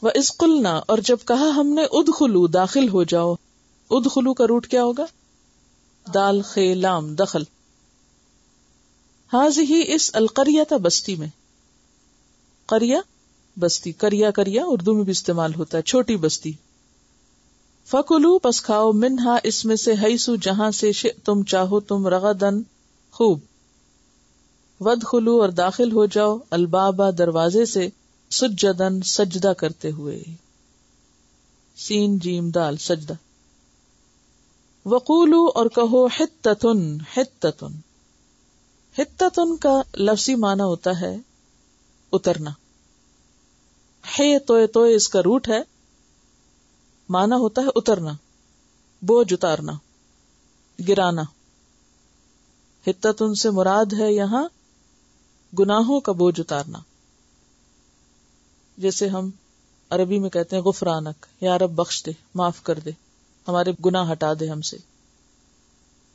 وَإِذْ قُلْنَا، اور جب کہا ہم نے ادخلوا، داخل ہو جاؤ. ادخلوا کا روٹ کیا ہوگا؟ دال خے لام، دخل. ہذہ اس القریۃ، بستی میں. قریہ بستی، کریا کریا اردو میں بھی استعمال ہوتا ہے، چھوٹی بستی. فَكُلُوا، پس کھاؤ، منہا اس میں سے، حیث جہاں سے، شئتم چاہو تم، رغدن خوب. وادخلوا اور داخل ہو جاؤ، البابا دروازے سے، سجدن سجدہ کرتے ہوئے. سین جیم دال سجدہ. وقولوا اور کہو، حتتن حتتن. حتتن کا لفظی معنی ہوتا ہے اترنا. تو اس کا روٹ ہے، معنی ہوتا ہے اترنا، بوجھ اتارنا، گرانا. حتتن سے مراد ہے یہاں گناہوں کا بوجھ اتارنا. جیسے ہم عربی میں کہتے ہیں غفرانک، یا رب بخش دے، معاف کر دے، ہمارے گناہ ہٹا دے ہم سے.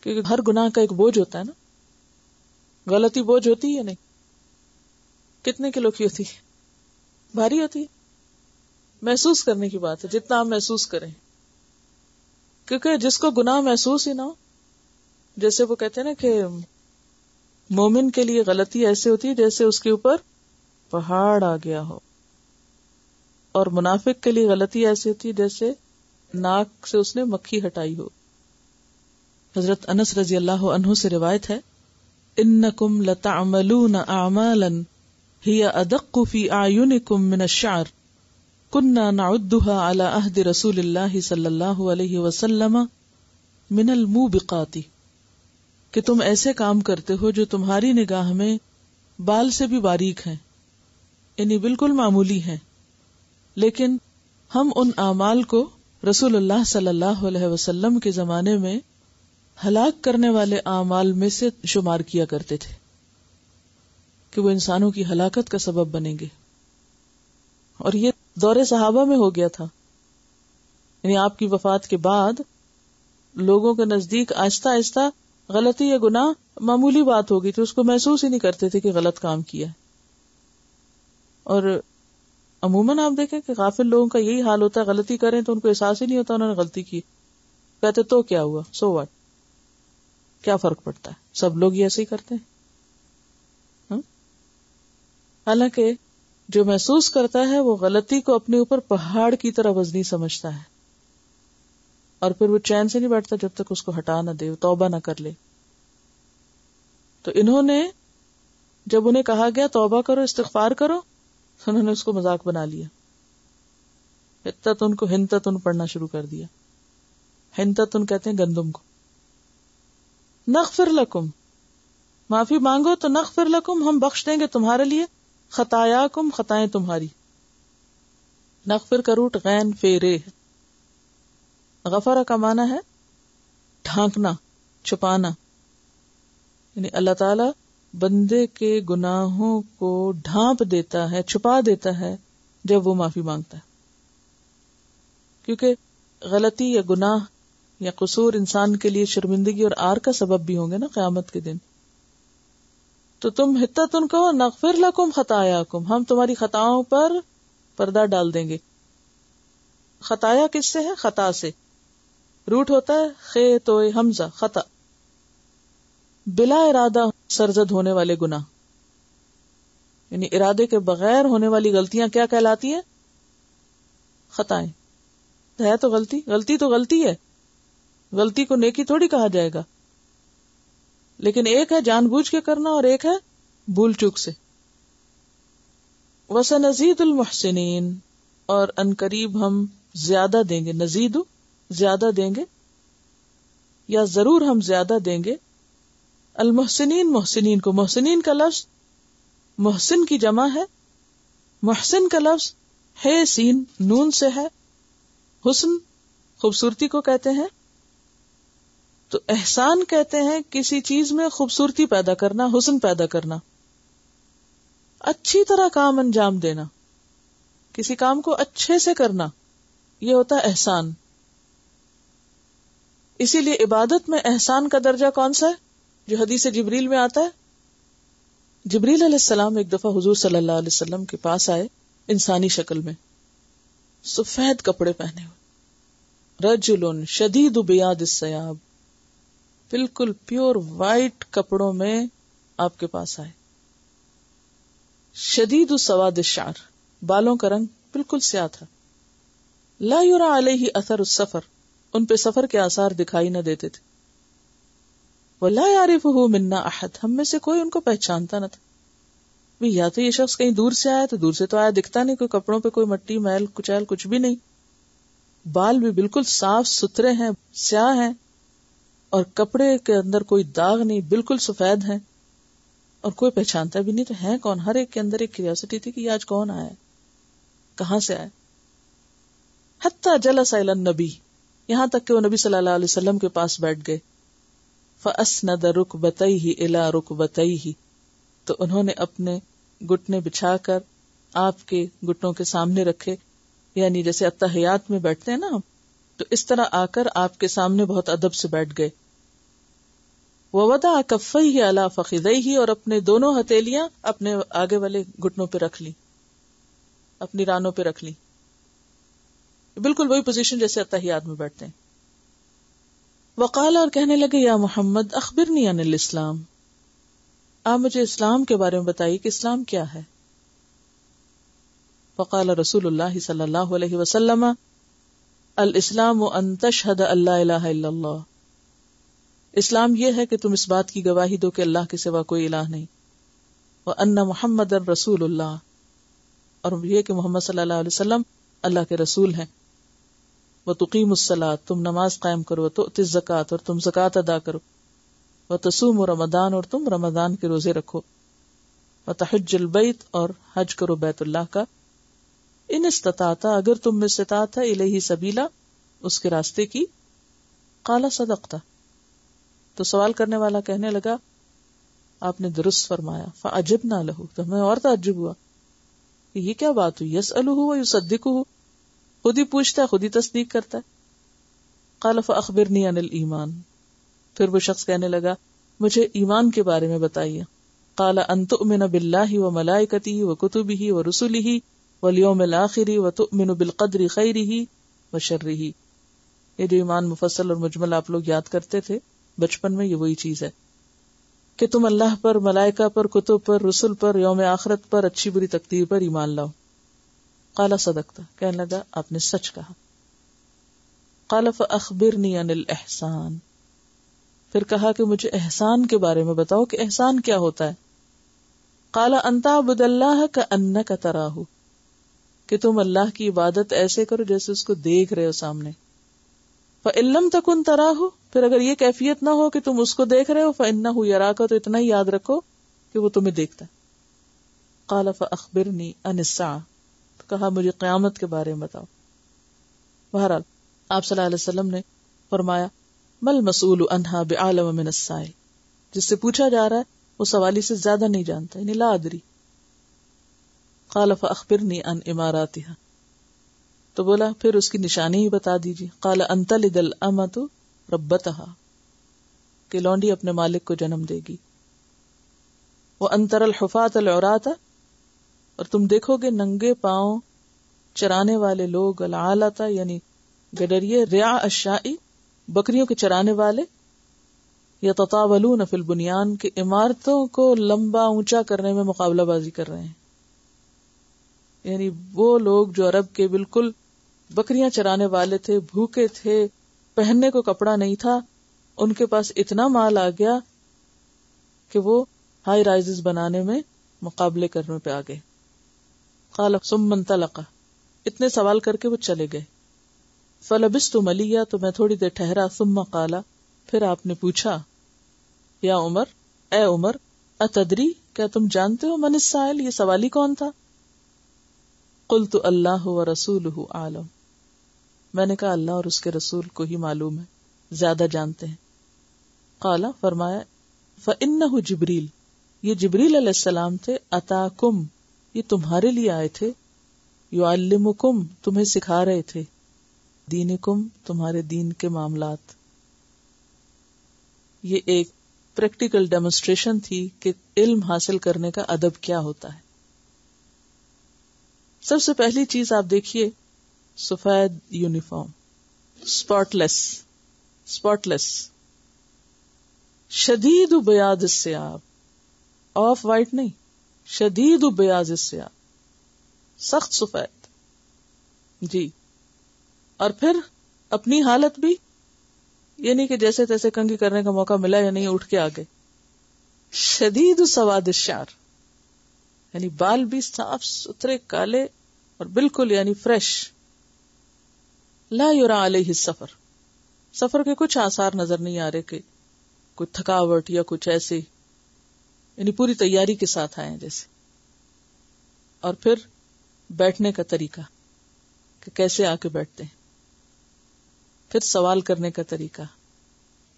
کیونکہ ہر گناہ کا ایک بوجھ ہوتا ہے نا. غلطی بوجھ ہوتی ہے یا نہیں؟ کتنے کلو کی ہوتی ہے؟ بھاری ہوتی ہے. محسوس کرنے کی بات ہے، جتنا آپ محسوس کریں. کیونکہ جس کو گناہ محسوس ہی نہ ہو، جیسے وہ کہتے ہیں نا کہ مومن کے لیے غلطی ایسے ہوتی ہے جیسے اس کے اوپر پہاڑ آ گیا ہو، اور منافق کے لیے غلطی ایسی ہوتی ہے جیسے ناک سے اس نے مکھی ہٹائی ہو. حضرت انس رضی اللہ عنہ سے روایت ہے، انکم لتعملون اعمالا ہی ادق فی اعینکم من الشعر کننا نعدها علی عہد رسول اللہ صلی اللہ علیہ وسلم من الموبقات، کہ تم ایسے کام کرتے ہو جو تمہاری نگاہ میں بال سے بھی باریک ہیں، یعنی بالکل معمولی ہیں، لیکن ہم ان اعمال کو رسول اللہ صلی اللہ علیہ وسلم کے زمانے میں ہلاک کرنے والے اعمال میں سے شمار کیا کرتے تھے کہ وہ انسانوں کی ہلاکت کا سبب بنیں گے. اور یہ دور صحابہ میں ہو گیا تھا، یعنی آپ کی وفات کے بعد لوگوں کے نزدیک آہستہ آہستہ غلطی یا گناہ معمولی بات ہو گئی تھی، اس کو محسوس ہی نہیں کرتے تھے کہ غلط کام کیا ہے. اور عموماً آپ دیکھیں کہ غافل لوگوں کا یہی حال ہوتا ہے، غلطی کریں تو ان کو احساس ہی نہیں ہوتا انہوں نے غلطی کی، کہتے تو کیا ہوا، سو واٹ، کیا فرق پڑتا ہے، سب لوگ یہ ایسے ہی کرتے ہیں. حالانکہ جو محسوس کرتا ہے وہ غلطی کو اپنے اوپر پہاڑ کی طرح وزنی سمجھتا ہے، اور پھر وہ چین سے نہیں بیٹھتا جب تک اس کو ہٹا نہ دے، توبہ نہ کر لے. تو انہوں نے جب انہیں کہا گیا توبہ کرو، استغفار کرو، انہوں نے اس کو مذاق بنا لیا. ہتتن کو ہنتتن پڑھنا شروع کر دیا. ہنتتن کہتے ہیں گندم کو. نغفر لکم، معافی مانگو تو نغفر لکم، ہم بخش دیں گے تمہارے لیے، خطایاکم، خطائیں تمہاری. نغفر کا روٹ غین فیرے. غفر کا معنی ہے ڈھانکنا، چھپانا، یعنی اللہ تعالی بندے کے گناہوں کو ڈھانپ دیتا ہے، چھپا دیتا ہے جب وہ معافی مانگتا ہے. کیونکہ غلطی یا گناہ یا قصور انسان کے لیے شرمندگی اور آر کا سبب بھی ہوں گے نا قیامت کے دن. تو تم حتتن کہو، نغفر لکم خطایاکم، ہم تمہاری خطاؤں پر پردہ ڈال دیں گے. خطایا کس سے ہے؟ خطا سے. روٹ ہوتا ہے خے توئے حمزہ، خطا، بلا ارادہ سرزد ہونے والے گناہ، یعنی ارادے کے بغیر ہونے والی غلطیاں کیا کہلاتی ہیں؟ خطائیں. ہے تو غلطی، غلطی تو غلطی ہے، غلطی کو نیکی تھوڑی کہا جائے گا. لیکن ایک ہے جان بوجھ کے کرنا اور ایک ہے بھول چوک سے. وَسَنَزِيدُ الْمُحْسِنِينَ، اور ان قریب ہم زیادہ دیں گے، نزید زیادہ دیں گے، یا ضرور ہم زیادہ دیں گے. المحسنین، محسنین کو، محسنین کا لفظ محسن کی جمع ہے، محسن کا لفظ ہے سین نون سے ہے. حسن خوبصورتی کو کہتے ہیں. تو احسان کہتے ہیں کسی چیز میں خوبصورتی پیدا کرنا، حسن پیدا کرنا، اچھی طرح کام انجام دینا، کسی کام کو اچھے سے کرنا، یہ ہوتا ہے احسان. اسی لیے عبادت میں احسان کا درجہ کون سا ہے؟ جو حدیث جبریل میں آتا ہے. جبریل علیہ السلام ایک دفعہ حضور صلی اللہ علیہ وسلم کے پاس آئے انسانی شکل میں. سفید کپڑے پہنے ہوئے، رجل شدید بیاض الثیاب، بالکل پیور وائٹ کپڑوں میں آپ کے پاس آئے، شدید سواد الشعر، بالوں کا رنگ بالکل سیاہ تھا، لا یرى علیہ اثر السفر، ان پہ سفر کے آثار دکھائی نہ دیتے تھے، ولا یعرفہ منا احد، ہم میں سے کوئی ان کو پہچانتا نہ تھا، یا تو یہ شخص کہیں دور سے آیا، تو دور سے تو آیا، دکھتا نہیں، کوئی کپڑوں پہ کوئی مٹی میل کچیل کچھ بھی نہیں، بال بھی بالکل صاف ستھرے ہیں، سیاہ ہیں، اور کپڑے کے اندر کوئی داغ نہیں، بالکل سفید ہیں، اور کوئی پہچانتا بھی نہیں، تو ہیں کون؟ ہر ایک کے اندر ایک کیوریوسٹی تھی کہ یہ آج کون آیا ہے، کہاں سے آیا؟ حتی جلس الی النبی، یہاں تک کہ وہ نبی صلی اللہ علیہ وسلم کے پاس بیٹھ گئے، فاسند رکبتیہ الی رکبتیہ، تو انہوں نے اپنے گھٹنے بچھا کر آپ کے گھٹنوں کے سامنے رکھے، یعنی جیسے اتحیات میں بیٹھتے ہیں نا ہم، تو اس طرح آ کر آپ کے سامنے بہت ادب سے بیٹھ گئے، ووضع کفیہ علی فخذیہ، اور اپنے دونوں ہتھیلیاں اپنے آگے والے گھٹنوں پہ رکھ لی، اپنی رانوں پہ رکھ لی، بالکل وہی پوزیشن جیسے اتحیات میں بیٹھتے ہیں، وقال، اور کہنے لگے، یا محمد اخبرنی عن الاسلام، آپ مجھے اسلام کے بارے میں بتائیے کہ اسلام کیا ہے؟ فقال رسول اللہ صلی اللہ علیہ وسلم، الاسلام ان تشہد ان لا الہ الا اللہ، اسلام یہ ہے کہ تم اس بات کی گواہی دو کہ اللہ کے سوا کوئی الہ نہیں، وان محمد رسول اللہ، اور یہ کہ محمد صلی اللہ علیہ وسلم اللہ کے رسول ہیں، وتقیم الصلاۃ، تم نماز قائم کرو، وتؤتی الزکوٰۃ، اور تم زکوٰۃ ادا کرو، وتصوم رمضان، اور تم رمضان کے روزے رکھو، وتحج البیت، اور حج کرو بیت اللہ کا، ان استطاعت، اگر تم میں استطاعت ہے، الیہ سبیلا، اس کے راستے کی، قال صدقت، تو سوال کرنے والا کہنے لگا آپ نے درست فرمایا، فعجبنا لہ، تو ہمیں اور تعجب ہوا کہ یہ کیا بات ہوئی، یسألہ ویصدقہ، خود ہی پوچھتا ہے خود ہی تصدیق کرتا ہے، قال فاخبرنی عن الایمان، پھر وہ شخص کہنے لگا مجھے ایمان کے بارے میں بتائیے، قال ان تؤمن باللہ وملائکتہ وکتبہ ورسلہ والیوم الآخر وتؤمن بالقدر خیرہ وشرہ، یہ جو ایمان مفصل اور مجمل آپ لوگ یاد کرتے تھے بچپن میں، یہ وہی چیز ہے کہ تم اللہ پر، ملائکہ پر، کتب پر، رسل پر، یوم آخرت پر، اچھی بری تقدیر پر ایمان لاؤ، قال صدقت، کہنے لگا آپ نے سچ کہا، قال فاخبرنی عن الاحسان، پھر کہا کہ مجھے احسان کے بارے میں بتاؤ کہ احسان کیا ہوتا ہے، قال ان تعبد اللہ کأنک تراہ، کہ تم اللہ کی عبادت ایسے کرو جیسے اس کو دیکھ رہے ہو سامنے، فإن لم تکن تراہ، پھر اگر یہ کیفیت نہ ہو کہ تم اس کو دیکھ رہے ہو، فإنہ یراک، تو اتنا ہی یاد رکھو کہ وہ تمہیں دیکھتا ہے، قال فأخبرنی عن الساعہ، کہا مجھے قیامت کے بارے میں بتاؤ، بہرحال آپ صلی اللہ علیہ وسلم نے فرمایا مل مسئول عنہا بعالم من السائل، جس سے پوچھا جا رہا ہے وہ سوالی سے زیادہ نہیں جانتا، یعنی لا ادری، قال فاخبرنی عن اماراتها، تو بولا پھر اس کی نشانی ہی بتا دیجیے، قال ان تلد الامۃ ربتها، کہ لونڈی اپنے مالک کو جنم دے گی، وان ترى الحفاة العراة، اور تم دیکھو گے ننگے پاؤں چرانے والے لوگ، العالۃ یعنی گڈریے، رعاء الشاء بکریوں کے چرانے والے، یتطاولون فی البنیان، کے عمارتوں کو لمبا اونچا کرنے میں مقابلہ بازی کر رہے ہیں، یعنی وہ لوگ جو عرب کے بالکل بکریاں چرانے والے تھے، بھوکے تھے، پہننے کو کپڑا نہیں تھا، ان کے پاس اتنا مال آ گیا کہ وہ ہائی رائزز بنانے میں مقابلے کرنے پہ آ گئے، قال ثم انطلق، اتنے سوال کر کے وہ چلے گئے، فلبثت ملیہ، تو میں تھوڑی دیر ٹھہرا، ثم قال، پھر آپ نے پوچھا، یا عمر، اے عمر، اتدری، کیا تم جانتے ہو من السائل، یہ سوالی کون تھا؟ قلت اللہ ورسولہ عالم، میں نے کہا اللہ اور اس کے رسول کو ہی معلوم ہے، زیادہ جانتے ہیں، قال، فرمایا، فإنہ جبریل، یہ جبریل علیہ السلام تھے، اتاکم، یہ تمہارے لیے آئے تھے، یعلمکم، تمہیں سکھا رہے تھے، دینکم، تمہارے دین کے معاملات، یہ ایک پریکٹیکل ڈیمونسٹریشن تھی کہ علم حاصل کرنے کا ادب کیا ہوتا ہے۔ سب سے پہلی چیز آپ دیکھیے سفید یونیفارم، اسپاٹلیس. شدید بیاض الثیاب، آف وائٹ نہیں، شدید بیاض الثیاب، سخت سفید. جی. اور پھر اپنی حالت بھی یہ نہیں کہ جیسے تیسے کنگھی کرنے کا موقع ملا یا نہیں اٹھ کے آگے. شدید سواد الشعر، یعنی بال بھی صاف ستھرے کالے اور بالکل یعنی فریش. لا یرا علیہ السفر، سفر کے کچھ آثار نظر نہیں آ رہے کہ کوئی تھکاوٹ یا کچھ ایسے، یعنی پوری تیاری کے ساتھ آئے ہیں جیسے. اور پھر بیٹھنے کا طریقہ کہ کیسے آ کے بیٹھتے ہیں. پھر سوال کرنے کا طریقہ،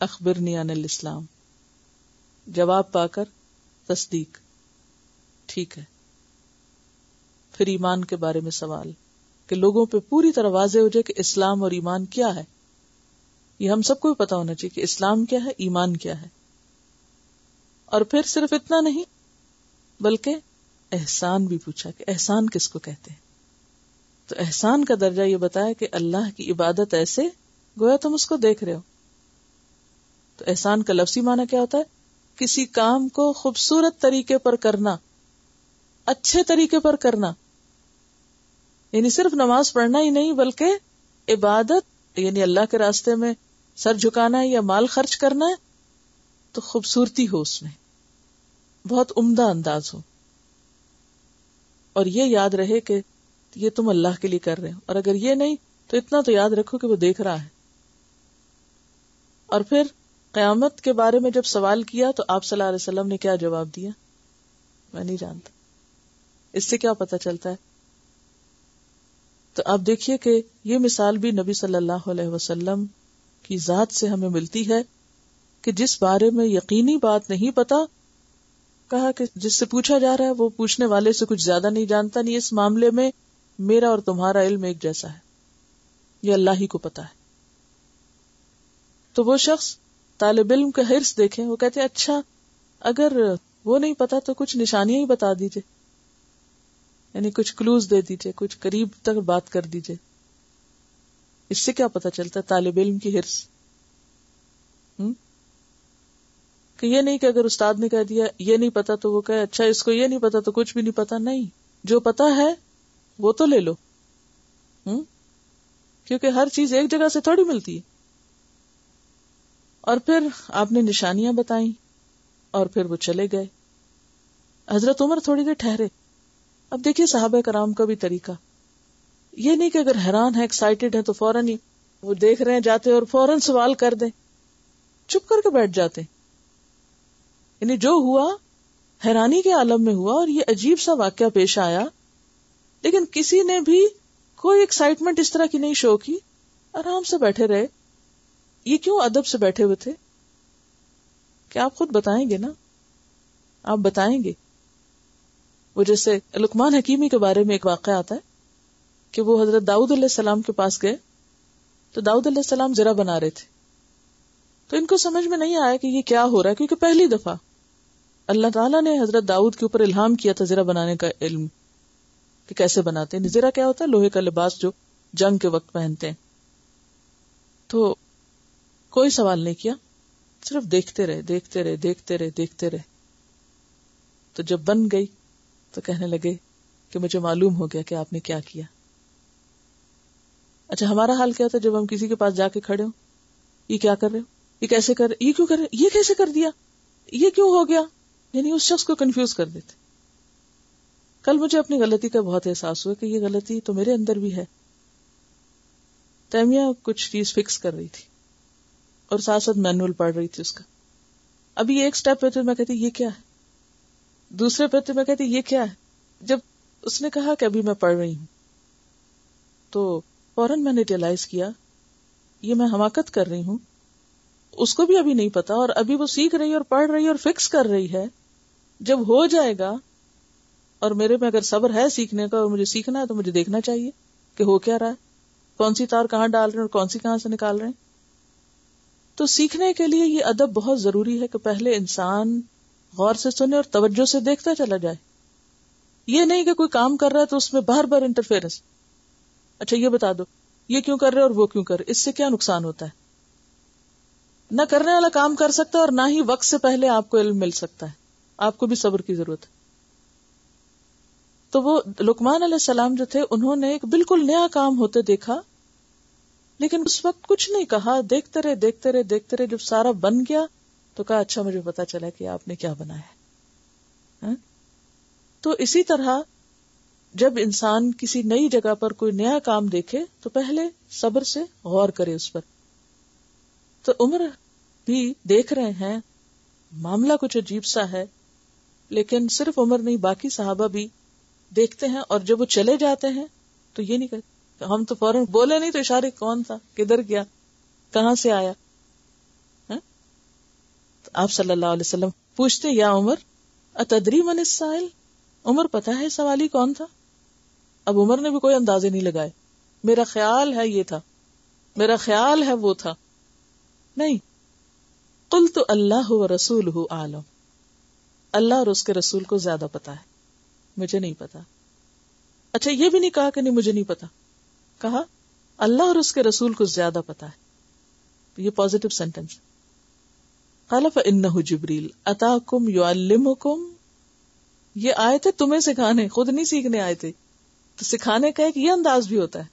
اخبرنی عن الاسلام، جواب پا کر تصدیق، ٹھیک ہے. پھر ایمان کے بارے میں سوال کہ لوگوں پہ پوری طرح واضح ہو جائے کہ اسلام اور ایمان کیا ہے. یہ ہم سب کو بھی پتا ہونا چاہیے کہ اسلام کیا ہے، ایمان کیا ہے. اور پھر صرف اتنا نہیں بلکہ احسان بھی پوچھا کہ احسان کس کو کہتے ہیں. تو احسان کا درجہ یہ بتایا کہ اللہ کی عبادت ایسے گویا تم اس کو دیکھ رہے ہو. تو احسان کا لفظی معنی کیا ہوتا ہے؟ کسی کام کو خوبصورت طریقے پر کرنا، اچھے طریقے پر کرنا. یعنی صرف نماز پڑھنا ہی نہیں بلکہ عبادت، یعنی اللہ کے راستے میں سر جھکانا ہے یا مال خرچ کرنا ہے تو خوبصورتی ہو اس میں، بہت عمدہ انداز ہو. اور یہ یاد رہے کہ یہ تم اللہ کے لیے کر رہے ہو. اور اگر یہ نہیں تو اتنا تو یاد رکھو کہ وہ دیکھ رہا ہے. اور پھر قیامت کے بارے میں جب سوال کیا تو آپ صلی اللہ علیہ وسلم نے کیا جواب دیا؟ میں نہیں جانتا. اس سے کیا پتہ چلتا ہے؟ تو آپ دیکھیے کہ یہ مثال بھی نبی صلی اللہ علیہ وسلم کی ذات سے ہمیں ملتی ہے کہ جس بارے میں یقینی بات نہیں پتا، کہا کہ جس سے پوچھا جا رہا ہے وہ پوچھنے والے سے کچھ زیادہ نہیں جانتا، نہیں اس معاملے میں میرا اور تمہارا علم ایک جیسا ہے، یہ اللہ ہی کو پتا ہے. تو وہ شخص طالب علم کا حرص دیکھیں، وہ کہتے ہیں اچھا اگر وہ نہیں پتا تو کچھ نشانیاں ہی بتا دیجئے، یعنی کچھ کلوز دے دیجئے، کچھ قریب تک بات کر دیجئے. اس سے کیا پتا چلتا ہے؟ طالب علم کی حرص. کہ یہ نہیں کہ اگر استاد نے کہہ دیا یہ نہیں پتا تو وہ کہے اچھا اس کو یہ نہیں پتا تو کچھ بھی نہیں پتا. نہیں، جو پتا ہے وہ تو لے لو، کیونکہ ہر چیز ایک جگہ سے تھوڑی ملتی ہے. اور پھر آپ نے نشانیاں بتائیں اور پھر وہ چلے گئے. حضرت عمر تھوڑی دیر ٹھہرے. اب دیکھیے صحابہ کرام کا بھی طریقہ، یہ نہیں کہ اگر حیران ہے، ایکسائٹیڈ ہے تو فوراً ہی وہ دیکھ رہے ہیں جاتے اور فوراً سوال کر دیں، چپ کر کے بیٹھ جاتے. یعنی جو ہوا حیرانی کے عالم میں ہوا اور یہ عجیب سا واقعہ پیش آیا، لیکن کسی نے بھی کوئی ایکسائٹمنٹ اس طرح کی نہیں شو کی، آرام سے بیٹھے رہے. یہ کیوں ادب سے بیٹھے ہوئے تھے؟ کیا آپ خود بتائیں گے نا؟ آپ بتائیں گے. وہ جیسے لقمان حکیمی کے بارے میں ایک واقعہ آتا ہے کہ وہ حضرت داؤد علیہ السلام کے پاس گئے تو داؤد علیہ السلام زرہ بنا رہے تھے. تو ان کو سمجھ میں نہیں آیا کہ یہ کیا ہو رہا ہے، کیونکہ پہلی دفعہ اللہ تعالیٰ نے حضرت داؤد کے اوپر الہام کیا تھا زرہ بنانے کا علم کہ کیسے بناتے ہیں. زرہ کیا ہوتا ہے؟ لوہے کا لباس جو جنگ کے وقت پہنتے ہیں. تو کوئی سوال نہیں کیا، صرف دیکھتے رہے. تو جب بن گئی تو کہنے لگے کہ مجھے معلوم ہو گیا کہ آپ نے کیا کیا. اچھا ہمارا حال کیا تھا جب ہم کسی کے پاس جا کے کھڑے ہوں؟ یہ کیا کر رہے ہو؟ یہ کیسے کر رہے؟ یہ کیوں کر رہے؟ یہ کیسے کر دیا؟ یہ کیوں ہو گیا؟ یعنی اس شخص کو کنفیوز کر دیتے. کل مجھے اپنی غلطی کا بہت احساس ہوا کہ یہ غلطی تو میرے اندر بھی ہے. تیمیہ کچھ چیز فکس کر رہی تھی اور ساتھ ساتھ مینول پڑھ رہی تھی اس کا. ابھی ایک سٹیپ پہ تو میں کہتی یہ کیا ہے، دوسرے پہ تو میں کہتی یہ کیا ہے. جب اس نے کہا کہ ابھی میں پڑھ رہی ہوں تو فوراً میں نے ریئلائز کیا یہ میں حماقت کر رہی ہوں. اس کو بھی ابھی نہیں پتا اور ابھی وہ سیکھ رہی ہے اور پڑھ رہی ہے اور فکس کر رہی ہے. جب ہو جائے گا اور میرے میں اگر صبر ہے سیکھنے کا اور مجھے سیکھنا ہے تو مجھے دیکھنا چاہیے کہ ہو کیا رہا ہے، کون سی تار کہاں ڈال رہے ہیں اور کون سی کہاں سے نکال رہے ہیں. تو سیکھنے کے لیے یہ ادب بہت ضروری ہے کہ پہلے انسان غور سے سنے اور توجہ سے دیکھتا چلا جائے. یہ نہیں کہ کوئی کام کر رہا ہے تو اس میں بار بار انٹرفیئرنس. اچھا یہ بتا دو یہ کیوں کر رہے اور وہ کیوں کر رہے, اس سے کیا نقصان ہوتا ہے؟ نہ کرنے والا کام کر سکتا ہے اور نہ ہی وقت سے پہلے آپ کو علم مل سکتا ہے, آپ کو بھی صبر کی ضرورت ہے. تو وہ لقمان علیہ السلام جو تھے انہوں نے ایک بالکل نیا کام ہوتے دیکھا, لیکن اس وقت کچھ نہیں کہا, دیکھتے رہے. جب سارا بن گیا تو کہا اچھا مجھے پتا چلا کہ آپ نے کیا بنایا ہے. تو اسی طرح جب انسان کسی نئی جگہ پر کوئی نیا کام دیکھے تو پہلے صبر سے غور کرے اس پر. تو عمر بھی دیکھ رہے ہیں معاملہ کچھ عجیب سا ہے, لیکن صرف عمر نہیں باقی صحابہ بھی دیکھتے ہیں, اور جب وہ چلے جاتے ہیں تو یہ نہیں کہتے, ہم تو فوراً بولے نہیں تو اشارے کون تھا, کدھر گیا, کہاں سے آیا. تو آپ صلی اللہ علیہ وسلم پوچھتے یا عمر اتدری من السائل, عمر پتا ہے سوالی کون تھا؟ اب عمر نے بھی کوئی اندازے نہیں لگائے, میرا خیال ہے یہ تھا, میرا خیال ہے وہ تھا, نہیں. قلت اللہ و رسولہ اعلم, اللہ اور اس کے رسول کو زیادہ پتا ہے, مجھے نہیں پتا. اچھا یہ بھی نہیں کہا کہ نہیں مجھے نہیں پتا, کہا اللہ اور اس کے رسول کو زیادہ پتا ہے. یہ پازیٹو سینٹینس. قال فإنہ جبریل اتاکم یعلمکم, یہ آئے تھے تمہیں سکھانے, خود نہیں سیکھنے آئے تھے. تو سکھانے کا ایک یہ انداز بھی ہوتا ہے,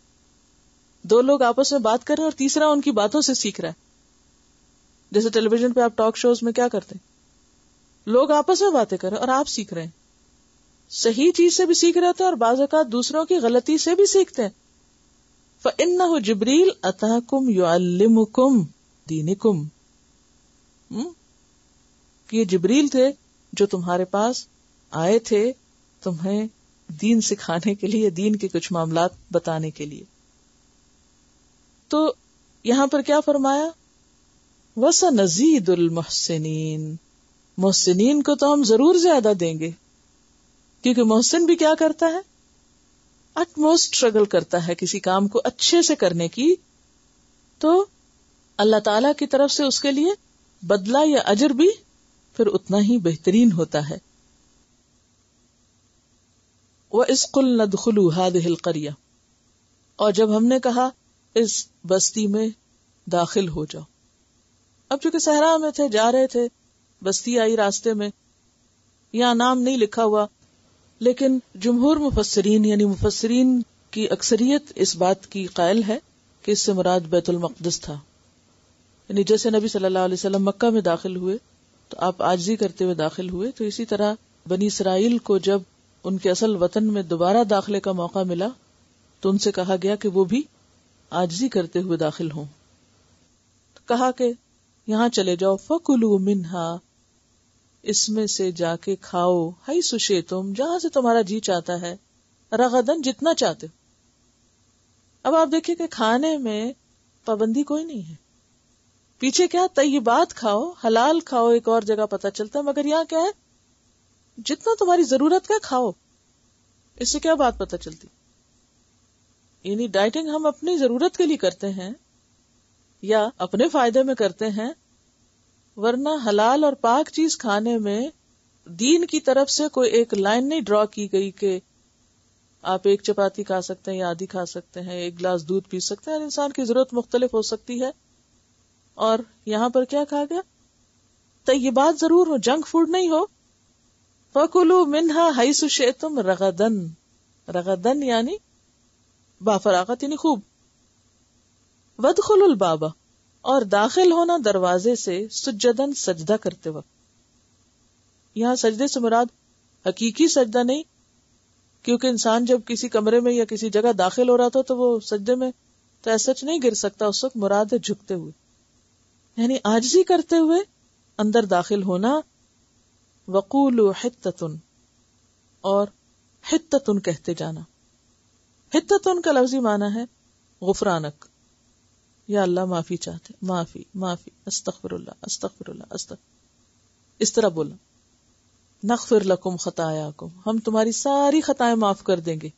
دو لوگ آپس میں بات کر رہے ہیں اور تیسرا ان کی باتوں سے سیکھ رہا ہے. جیسے ٹیلی ویژن پہ آپ ٹاک شوز میں کیا کرتے ہیں, لوگ آپس میں باتیں کر رہے ہیں اور آپ سیکھ رہے ہیں, صحیح چیز سے بھی سیکھ رہے ہوتے ہیں اور بعض اوقات دوسروں کی غلطی سے بھی سیکھتے ہیں. فإنہ جبریل اتاکم یعلمکم دینکم, کہ یہ جبریل تھے جو تمہارے پاس آئے تھے تمہیں دین سکھانے کے لیے, دین کے کچھ معاملات بتانے کے لیے. تو یہاں پر کیا فرمایا, وَسَنَزِيدُ الْمُحْسِنِينَ, محسنین کو تو ہم ضرور زیادہ دیں گے, کیونکہ محسن بھی کیا کرتا ہے, اٹ موسٹ اسٹرگل کرتا ہے کسی کام کو اچھے سے کرنے کی, تو اللہ تعالی کی طرف سے اس کے لیے بدلہ یا اجر بھی پھر اتنا ہی بہترین ہوتا ہے. وَإِذْ قُلْنَا ادْخُلُوا هَٰذِهِ الْقَرْيَةَ, اور جب ہم نے کہا اس بستی میں داخل ہو جاؤ. اب چونکہ صحرا میں تھے, جا رہے تھے, بستی آئی راستے میں, یہاں نام نہیں لکھا ہوا, لیکن جمہور مفسرین یعنی مفسرین کی اکثریت اس بات کی قائل ہے کہ اس سے مراد بیت المقدس تھا. یعنی جیسے نبی صلی اللہ علیہ وسلم مکہ میں داخل ہوئے تو آپ عاجزی کرتے ہوئے داخل ہوئے, تو اسی طرح بنی اسرائیل کو جب ان کے اصل وطن میں دوبارہ داخلے کا موقع ملا تو ان سے کہا گیا کہ وہ بھی عاجزی کرتے ہوئے داخل ہوں. تو کہا کہ یہاں چلے جاؤ, فَكُلُوا مِنْهَا, اس میں سے جا کے کھاؤ, حَيْثُ شِئْتُمْ, جہاں سے تمہارا جی چاہتا ہے, رغدن, جتنا چاہتے ہو. اب آپ دیکھیں کہ کھانے میں پابندی کوئی نہیں ہے, پیچھے کیا طیبات کھاؤ, حلال کھاؤ, ایک اور جگہ پتہ چلتا ہے, مگر یہاں کیا ہے, جتنا تمہاری ضرورت کا کھاؤ. اس سے کیا بات پتہ چلتی, یعنی ڈائٹنگ ہم اپنی ضرورت کے لیے کرتے ہیں یا اپنے فائدے میں کرتے ہیں, ورنہ حلال اور پاک چیز کھانے میں دین کی طرف سے کوئی ایک لائن نہیں ڈرا کی گئی کہ آپ ایک چپاتی کھا سکتے ہیں یا آدھی کھا سکتے ہیں, ایک گلاس دودھ پی سکتے ہیں. ہر انسان کی ضرورت مختلف ہو سکتی ہے. اور یہاں پر کیا کہا گیا, طیبات ضرور ہو, جنک فوڈ نہیں ہو. فَكُلُوا مِنْهَا حَيْثُ شِئْتُمْ رَغَدًا, رغدن یعنی بافراغت یعنی خوب. وَادْخُلُوا الْبَابَ, اور داخل ہونا دروازے سے, سجدن, سجدہ کرتے وقت. یہاں سجدے سے مراد حقیقی سجدہ نہیں, کیونکہ انسان جب کسی کمرے میں یا کسی جگہ داخل ہو رہا تھا تو وہ سجدے میں تو ایسا نہیں گر سکتا, اس وقت مراد ہے جھکتے ہوئے, یعنی عاجزی کرتے ہوئے اندر داخل ہونا. وَقُولُوا حِطَّةٌ, اور حِطَّةٌ کہتے جانا. حِطَّةٌ کا لفظی معنی ہے غفرانک, یا اللہ معافی چاہتے, معافی معافی, استغفر اللہ استغفر اللہ استغفر, اس طرح بولنا. نغفر لکم خطایاکم, ہم تمہاری ساری خطائیں معاف کر دیں گے.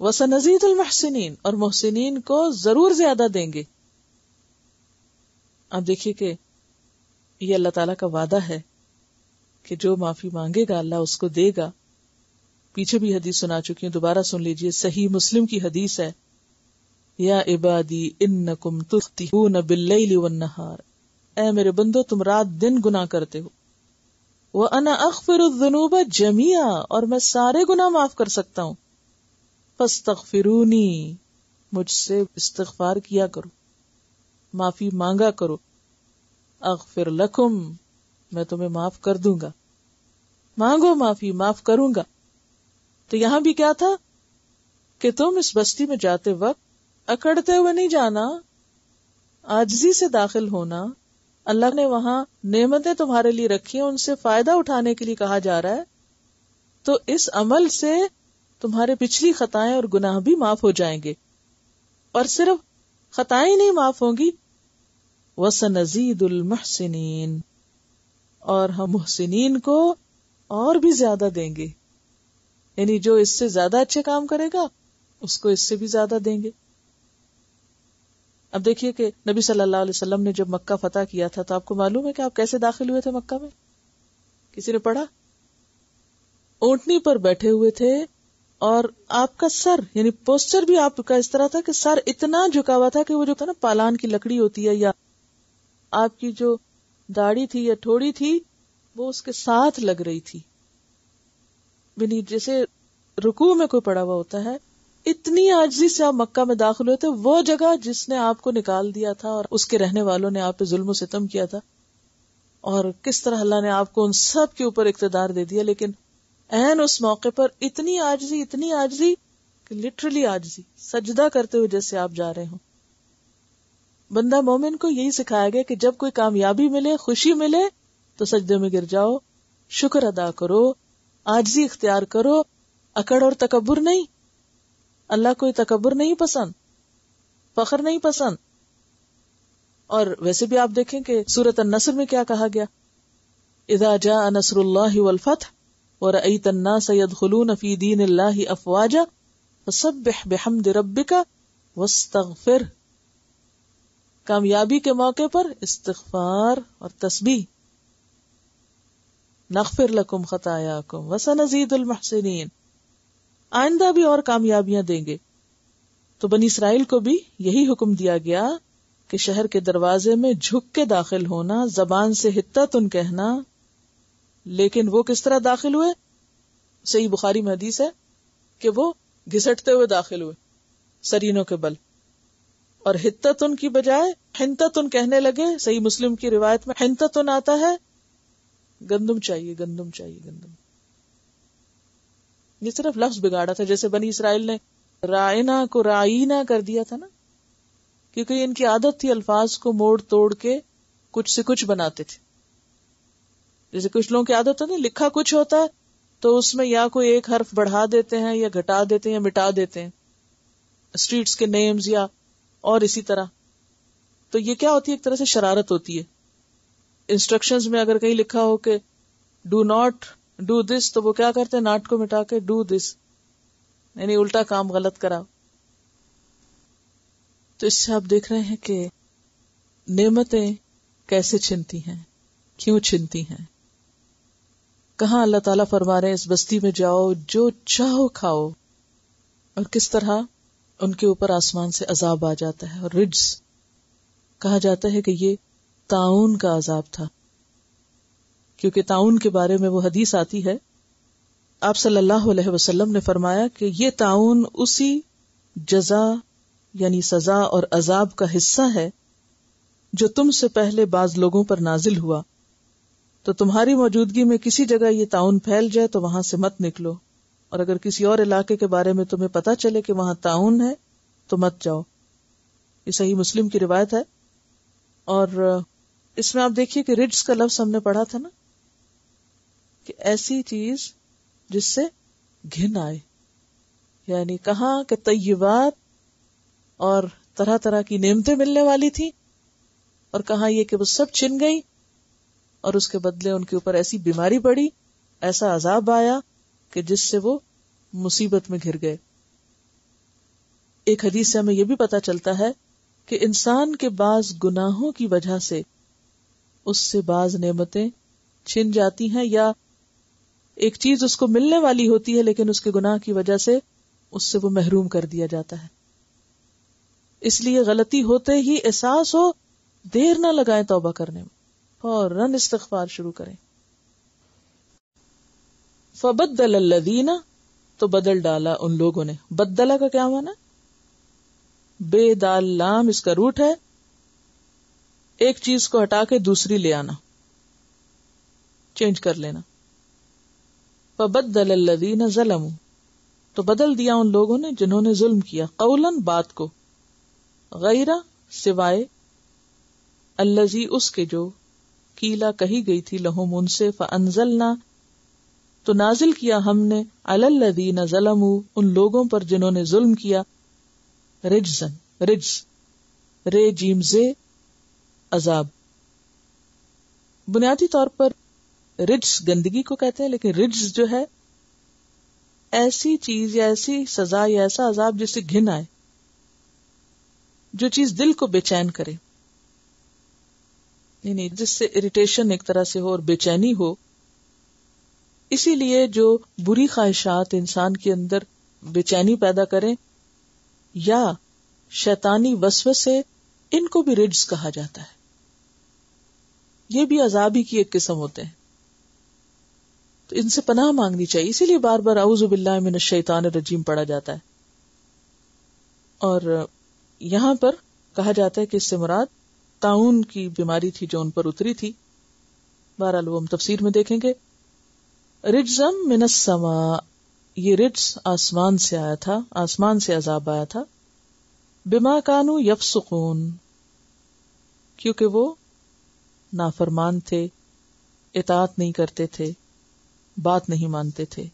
وسنزید المحسنین, اور محسنین کو ضرور زیادہ دیں گے. اب دیکھیے کہ یہ اللہ تعالیٰ کا وعدہ ہے کہ جو معافی مانگے گا اللہ اس کو دے گا. پیچھے بھی حدیث سنا چکی ہوں, دوبارہ سن لیجئے, صحیح مسلم کی حدیث ہے یا عبادی انکم تخطئون باللیل والنہار، اے میرے بندو تم رات دن گناہ کرتے ہو. وَأَنَا أَغْفِرُ الذُّنُوبَ جَمِيعًا، اور میں سارے گناہ معاف کر سکتا ہوں. فَاسْتَغْفِرُونِي، مجھ سے استغفار کیا کرو، معافی مانگا کرو. اغفر لکم، میں تمہیں معاف کر دوں گا. مانگو معافی، معاف کروں گا. تو یہاں بھی کیا تھا کہ تم اس بستی میں جاتے وقت اکڑتے ہوئے نہیں جانا، عاجزی سے داخل ہونا. اللہ نے وہاں نعمتیں تمہارے لیے رکھی ہیں، ان سے فائدہ اٹھانے کے لیے کہا جا رہا ہے. تو اس عمل سے تمہارے پچھلی خطائیں اور گناہ بھی معاف ہو جائیں گے. اور صرف خطائیں نہیں معاف ہوں گی، وَسَنَزِيدُ الْمُحْسِنِينَ، اور ہم محسنین کو اور بھی زیادہ دیں گے. یعنی جو اس سے زیادہ اچھے کام کرے گا اس کو اس سے بھی زیادہ دیں گے. اب دیکھیے کہ نبی صلی اللہ علیہ وسلم نے جب مکہ فتح کیا تھا تو آپ کو معلوم ہے کہ آپ کیسے داخل ہوئے تھے مکہ میں؟ کسی نے پڑھا؟ اونٹنی پر بیٹھے ہوئے تھے اور آپ کا سر یعنی پوسچر بھی آپ کا اس طرح تھا کہ سر اتنا جھکا ہوا تھا کہ وہ جو تھا نا پالان کی لکڑی ہوتی ہے یا آپ کی جو داڑھی تھی یا ٹھوڑی تھی وہ اس کے ساتھ لگ رہی تھی. یعنی جیسے رکوع میں کوئی پڑا ہوا ہوتا ہے، اتنی عاجزی سے آپ مکہ میں داخل ہوئے تھے. وہ جگہ جس نے آپ کو نکال دیا تھا اور اس کے رہنے والوں نے آپ پہ ظلم و ستم کیا تھا، اور کس طرح اللہ نے آپ کو ان سب کے اوپر اقتدار دے دیا، لیکن عین اس موقع پر اتنی عاجزی کہ لٹرلی عاجزی، سجدہ کرتے ہوئے جیسے آپ جا رہے ہوں. بندہ مومن کو یہی سکھایا گیا کہ جب کوئی کامیابی ملے، خوشی ملے تو سجدے میں گر جاؤ، شکر ادا کرو، عاجزی اختیار کرو، اکڑ اور تکبر نہیں. اللہ کوئی تکبر نہیں پسند، فخر نہیں پسند. اور ویسے بھی آپ دیکھیں کہ سورۃ النصر میں کیا کہا گیا، اذا جاء نصر اللہ والفتح ورأیت الناس يدخلون فی دین اللہ افواجا فسبح بحمد ربک واستغفر. کامیابی کے موقع پر استغفار اور تسبیح. نغفر لکم خطایاکم وسنزید المحسنین، آئندہ بھی اور کامیابیاں دیں گے. تو بنی اسرائیل کو بھی یہی حکم دیا گیا کہ شہر کے دروازے میں جھک کے داخل ہونا، زبان سے حتتن کہنا. لیکن وہ کس طرح داخل ہوئے؟ صحیح بخاری میں حدیث ہے کہ وہ گھسٹتے ہوئے داخل ہوئے سرینوں کے بل، اور حتتن کی بجائے حنتتن کہنے لگے. صحیح مسلم کی روایت میں حنتتن آتا ہے گندم چاہیے، گندم چاہیے، گندم. یہ صرف لفظ بگاڑا تھا، جیسے بنی اسرائیل نے رائنا کو رائینا کر دیا تھا نا، کیونکہ ان کی عادت تھی الفاظ کو موڑ توڑ کے کچھ سے کچھ بناتے تھے. جیسے کچھ لوگوں کی عادت ہے نا، لکھا کچھ ہوتا ہے تو اس میں یا کوئی ایک حرف بڑھا دیتے ہیں یا گھٹا دیتے ہیں یا مٹا دیتے ہیں، اسٹریٹس کے نیمز یا اور اسی طرح. تو یہ کیا ہوتی ہے؟ ایک طرح سے شرارت ہوتی ہے. انسٹرکشنز میں اگر کہیں لکھا ہو کہ ڈو ناٹ ڈو دس تو وہ کیا کرتے ہیں؟ ناٹ کو مٹا کے ڈو دس، یعنی الٹا کام غلط کرا. تو اس سے آپ دیکھ رہے ہیں کہ نعمتیں کیسے چھنتی ہیں، کیوں چھنتی ہیں. کہاں اللہ تعالیٰ فرما رہے ہیں اس بستی میں جاؤ، جو چاہو کھاؤ، اور کس طرح ان کے اوپر آسمان سے عذاب آ جاتا ہے. اور رجز کہا جاتا ہے کہ یہ طاعون کا عذاب تھا، کیونکہ طاعون کے بارے میں وہ حدیث آتی ہے، آپ صلی اللہ علیہ وسلم نے فرمایا کہ یہ طاعون اسی جزا یعنی سزا اور عذاب کا حصہ ہے جو تم سے پہلے بعض لوگوں پر نازل ہوا. تو تمہاری موجودگی میں کسی جگہ یہ طاعون پھیل جائے تو وہاں سے مت نکلو، اور اگر کسی اور علاقے کے بارے میں تمہیں پتا چلے کہ وہاں طاعون ہے تو مت جاؤ. یہ صحیح مسلم کی روایت ہے. اور اس میں آپ دیکھیے کہ رجس کا لفظ ہم نے پڑھا تھا نا، کہ ایسی چیز جس سے گھن آئے، یعنی کہاں کہ طیبات اور طرح طرح کی نعمتیں ملنے والی تھی، اور کہاں یہ کہ وہ سب چھن گئی اور اس کے بدلے ان کے اوپر ایسی بیماری پڑی، ایسا عذاب آیا کہ جس سے وہ مصیبت میں گھر گئے. ایک حدیث سے ہمیں یہ بھی پتا چلتا ہے کہ انسان کے بعض گناہوں کی وجہ سے اس سے بعض نعمتیں چھن جاتی ہیں، یا ایک چیز اس کو ملنے والی ہوتی ہے لیکن اس کے گناہ کی وجہ سے اس سے وہ محروم کر دیا جاتا ہے. اس لیے غلطی ہوتے ہی احساس ہو، دیر نہ لگائیں توبہ کرنے میں، فوراً استغفار شروع کریں. فبدل الذین، تو بدل ڈالا ان لوگوں نے. بدلہ کا کیا معنی؟ بے دال لام اس کا روٹ ہے، ایک چیز کو ہٹا کے دوسری لے آنا، چینج کر لینا. فبدل الذین ظلموا، تو بدل دیا ان لوگوں نے جنہوں نے ظلم کیا، قولاً بات کو، غیر سوائے، الذی اس کے جو، قیلا کہی گئی تھی، لہم ان سے، فانزلنا تو نازل کیا ہم نے، علی الذین ظلموا ان لوگوں پر جنہوں نے ظلم کیا، رجزن، رجز رے جیم زے عذاب. بنیادی طور پر رجز گندگی کو کہتے ہیں، لیکن رجز جو ہے ایسی چیز یا ایسی سزا یا ایسا عذاب جس سے گھن آئے، جو چیز دل کو بے چین کرے، نہیں جس سے اریٹیشن ایک طرح سے ہو اور بے چینی ہو. اسی لیے جو بری خواہشات انسان کے اندر بے چینی پیدا کریں یا شیطانی وسوسے، ان کو بھی رجز کہا جاتا ہے. یہ بھی عذاب ہی کی ایک قسم ہوتے ہیں، تو ان سے پناہ مانگنی چاہیے. اسی لیے بار بار اعوذ باللہ من الشیطان الرجیم پڑھا جاتا ہے. اور یہاں پر کہا جاتا ہے کہ اس سے مراد طاعون کی بیماری تھی جو ان پر اتری تھی. بہرحال وہ ہم تفسیر میں دیکھیں گے. رجزم من السماء، یہ رجز آسمان سے آیا تھا، آسمان سے عذاب آیا تھا. بما کانوا یفسقون، کیونکہ وہ نافرمان تھے، اطاعت نہیں کرتے تھے، بات نہیں مانتے تھے.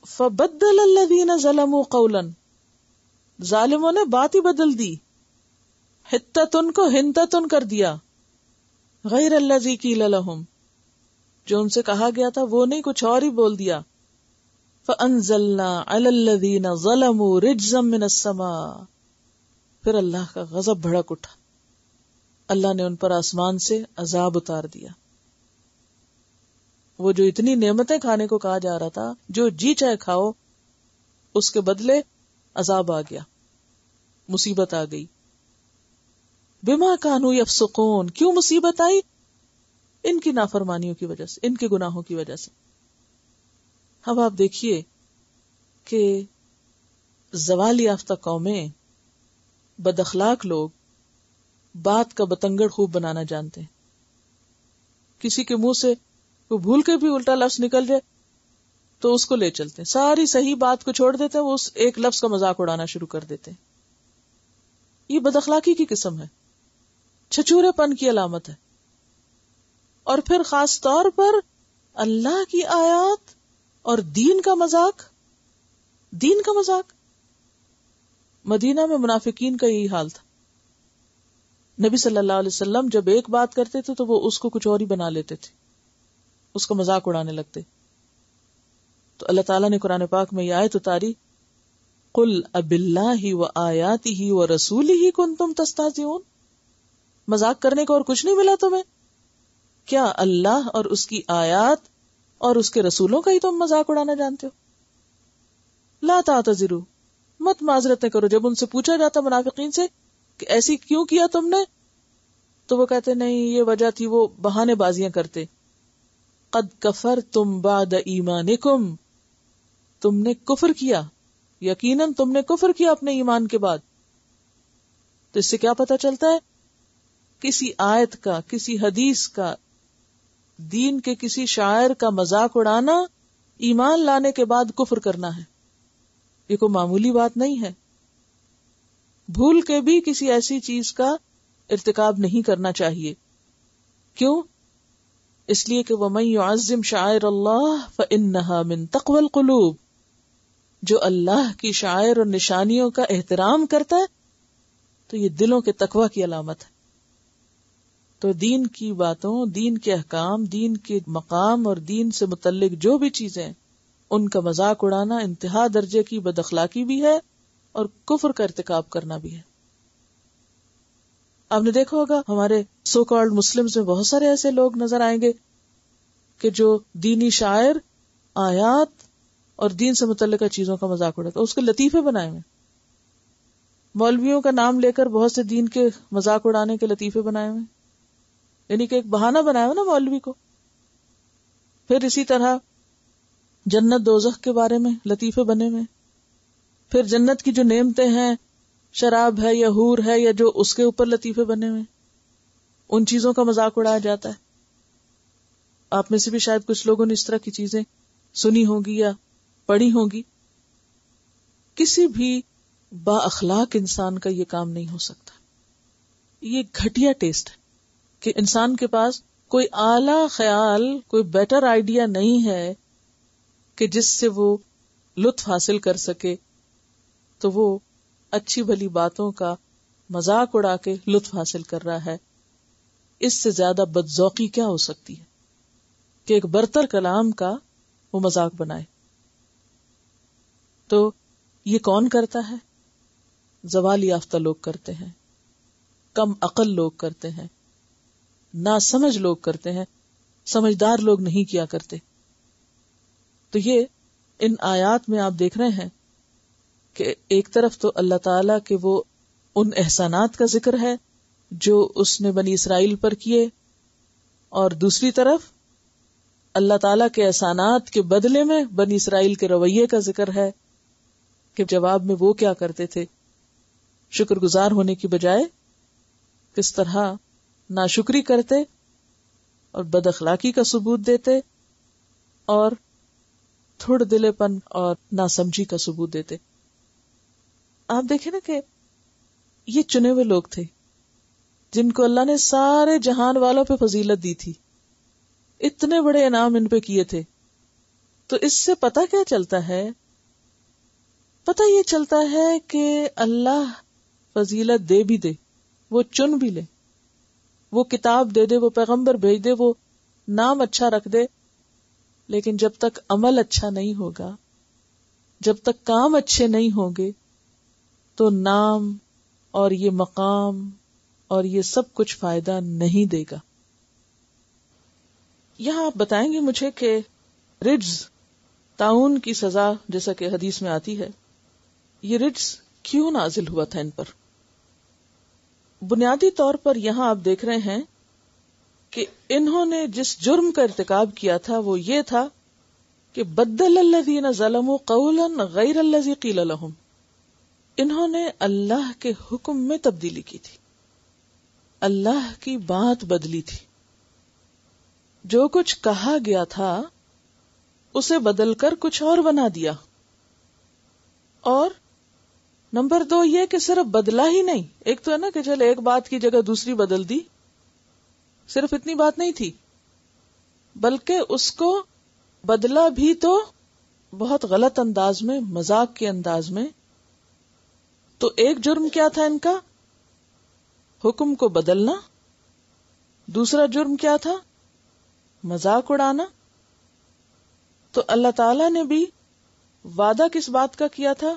فبدل الذین ظلموا قولا، ظالموں نے بات ہی بدل دی، حتتن کو ہنتتن کر دیا، غیر الذی قیل لہم، جو ان سے کہا گیا تھا وہ نہیں، کچھ اور ہی بول دیا. فانزلنا علی الذین ظلموا رجزا من السماء، پھر اللہ کا غضب بھڑک اٹھا، اللہ نے ان پر آسمان سے عذاب اتار دیا. وہ جو اتنی نعمتیں کھانے کو کہا جا رہا تھا، جو جی چاہے کھاؤ، اس کے بدلے عذاب آ گیا، مصیبت آ گئی. بما کانوا یفسقون، کیوں مصیبت آئی؟ ان کی نافرمانیوں کی وجہ سے، ان کے گناہوں کی وجہ سے. اب آپ دیکھیے کہ زوال یافتہ قومیں، بد اخلاق لوگ بات کا بتنگڑ خوب بنانا جانتے ہیں. کسی کے منہ سے وہ بھول کے بھی الٹا لفظ نکل جائے تو اس کو لے چلتے ہیں، ساری صحیح بات کو چھوڑ دیتے ہیں، وہ اس ایک لفظ کا مذاق اڑانا شروع کر دیتے ہیں. یہ بد اخلاقی کی قسم ہے، چھچورے پن کی علامت ہے. اور پھر خاص طور پر اللہ کی آیات اور دین کا مذاق، دین کا مذاق. مدینہ میں منافقین کا یہی حال تھا. نبی صلی اللہ علیہ وسلم جب ایک بات کرتے تھے تو وہ اس کو کچھ اور ہی بنا لیتے تھے، اس کو مذاق اڑانے لگتے. تو اللہ تعالیٰ نے قرآن پاک میں یہ آیت اتاری، قل اب اللہ وآیاتہ ورسولہ کنتم تستہزئون، مذاق کرنے کو اور کچھ نہیں ملا تمہیں؟ کیا اللہ اور اس کی آیات اور اس کے رسولوں کا ہی تم مذاق اڑانا جانتے ہو؟ لا تعتذروا، مت معذرتیں کرو. جب ان سے پوچھا جاتا منافقین سے کہ ایسی کیوں کیا تم نے، تو وہ کہتے نہیں یہ وجہ تھی، وہ بہانے بازیاں کرتے. قد کفرتم بعد ایمانکم، تم نے کفر کیا، یقیناً تم نے کفر کیا اپنے ایمان کے بعد. تو اس سے کیا پتہ چلتا ہے؟ کسی آیت کا، کسی حدیث کا، دین کے کسی شاعر کا مذاق اڑانا ایمان لانے کے بعد کفر کرنا ہے. یہ کوئی معمولی بات نہیں ہے. بھول کے بھی کسی ایسی چیز کا ارتکاب نہیں کرنا چاہیے. کیوں؟ اس لیے کہ وَمَن يُعَظِّمْ شَعَائِرَ اللَّهِ فَإِنَّهَا مِن تَقْوَى الْقُلُوبِ، جو اللہ کی شعائر اور نشانیوں کا احترام کرتا ہے تو یہ دلوں کے تقوی کی علامت ہے. تو دین کی باتوں، دین کے احکام، دین کے مقام اور دین سے متعلق جو بھی چیزیں، ان کا مذاق اڑانا انتہا درجے کی بد اخلاقی بھی ہے اور کفر کا ارتکاب کرنا بھی ہے. آپ نے دیکھا ہوگا ہمارے سو کالڈ مسلمز میں بہت سارے ایسے لوگ نظر آئیں گے کہ جو دینی شاعر، آیات اور دین سے متعلقہ چیزوں کا مذاق اڑاتا ہے، اس کے لطیفے بنائے ہوئے. مولویوں کا نام لے کر بہت سے دین کے مذاق اڑانے کے لطیفے بنائے ہوئے، یعنی کہ ایک بہانہ بنایا ہو نا مولوی کو. پھر اسی طرح جنت دوزخ کے بارے میں لطیفے بنے ہوئے. پھر جنت کی جو نعمتیں ہیں، شراب ہے یا حور ہے یا جو، اس کے اوپر لطیفے بنے ہوئے، ان چیزوں کا مذاق اڑایا جاتا ہے. آپ میں سے بھی شاید کچھ لوگوں نے اس طرح کی چیزیں سنی ہوگی یا پڑھی ہوگی. کسی بھی با اخلاق انسان کا یہ کام نہیں ہو سکتا. یہ گھٹیا ٹیسٹ ہے کہ انسان کے پاس کوئی اعلی خیال، کوئی بیٹر آئیڈیا نہیں ہے کہ جس سے وہ لطف حاصل کر سکے، تو وہ اچھی بھلی باتوں کا مذاق اڑا کے لطف حاصل کر رہا ہے. اس سے زیادہ بدذوقی کیا ہو سکتی ہے کہ ایک برتر کلام کا وہ مذاق بنائے. تو یہ کون کرتا ہے؟ زوال یافتہ لوگ کرتے ہیں، کم عقل لوگ کرتے ہیں، ناسمجھ لوگ کرتے ہیں، سمجھدار لوگ نہیں کیا کرتے. تو یہ ان آیات میں آپ دیکھ رہے ہیں کہ ایک طرف تو اللہ تعالیٰ کے وہ ان احسانات کا ذکر ہے جو اس نے بنی اسرائیل پر کیے، اور دوسری طرف اللہ تعالیٰ کے احسانات کے بدلے میں بنی اسرائیل کے رویے کا ذکر ہے کہ جواب میں وہ کیا کرتے تھے. شکر گزار ہونے کی بجائے کس طرح ناشکری کرتے اور بد اخلاقی کا ثبوت دیتے اور تھوڑ دلے پن اور ناسمجھی کا ثبوت دیتے. آپ دیکھیں نا کہ یہ چنے ہوئے لوگ تھے جن کو اللہ نے سارے جہان والوں پہ فضیلت دی تھی، اتنے بڑے انعام ان پہ کیے تھے. تو اس سے پتہ کیا چلتا ہے؟ پتہ یہ چلتا ہے کہ اللہ فضیلت دے بھی دے، وہ چن بھی لے، وہ کتاب دے دے، وہ پیغمبر بھیج دے، وہ نام اچھا رکھ دے، لیکن جب تک عمل اچھا نہیں ہوگا، جب تک کام اچھے نہیں ہوں گے، تو نام اور یہ مقام اور یہ سب کچھ فائدہ نہیں دے گا. یہاں آپ بتائیں گے مجھے کہ رجز، طاعون کی سزا جیسا کہ حدیث میں آتی ہے، یہ رجز کیوں نازل ہوا تھا ان پر؟ بنیادی طور پر یہاں آپ دیکھ رہے ہیں کہ انہوں نے جس جرم کا ارتکاب کیا تھا وہ یہ تھا کہ بدل الذین ظلموا قولا غیر الذی قیل لهم، انہوں نے اللہ کے حکم میں تبدیلی کی تھی، اللہ کی بات بدلی تھی. جو کچھ کہا گیا تھا اسے بدل کر کچھ اور بنا دیا. اور نمبر 2 یہ کہ صرف بدلا ہی نہیں، ایک تو ہے نا کہ چل ایک بات کی جگہ دوسری بدل دی، صرف اتنی بات نہیں تھی، بلکہ اس کو بدلا بھی تو بہت غلط انداز میں، مذاق کے انداز میں. تو ایک جرم کیا تھا ان کا؟ حکم کو بدلنا. دوسرا جرم کیا تھا؟ مذاق اڑانا. تو اللہ تعالی نے بھی وعدہ کس بات کا کیا تھا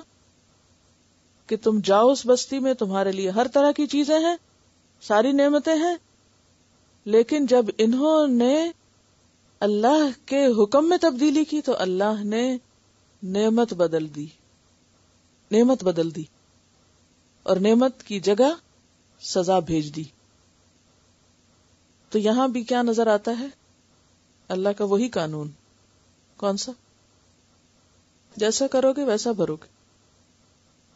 کہ تم جاؤ اس بستی میں، تمہارے لیے ہر طرح کی چیزیں ہیں، ساری نعمتیں ہیں، لیکن جب انہوں نے اللہ کے حکم میں تبدیلی کی تو اللہ نے نعمت بدل دی، نعمت بدل دی، اور نعمت کی جگہ سزا بھیج دی. تو یہاں بھی کیا نظر آتا ہے؟ اللہ کا وہی قانون. کون سا؟ جیسا کرو گے ویسا بھرو گے.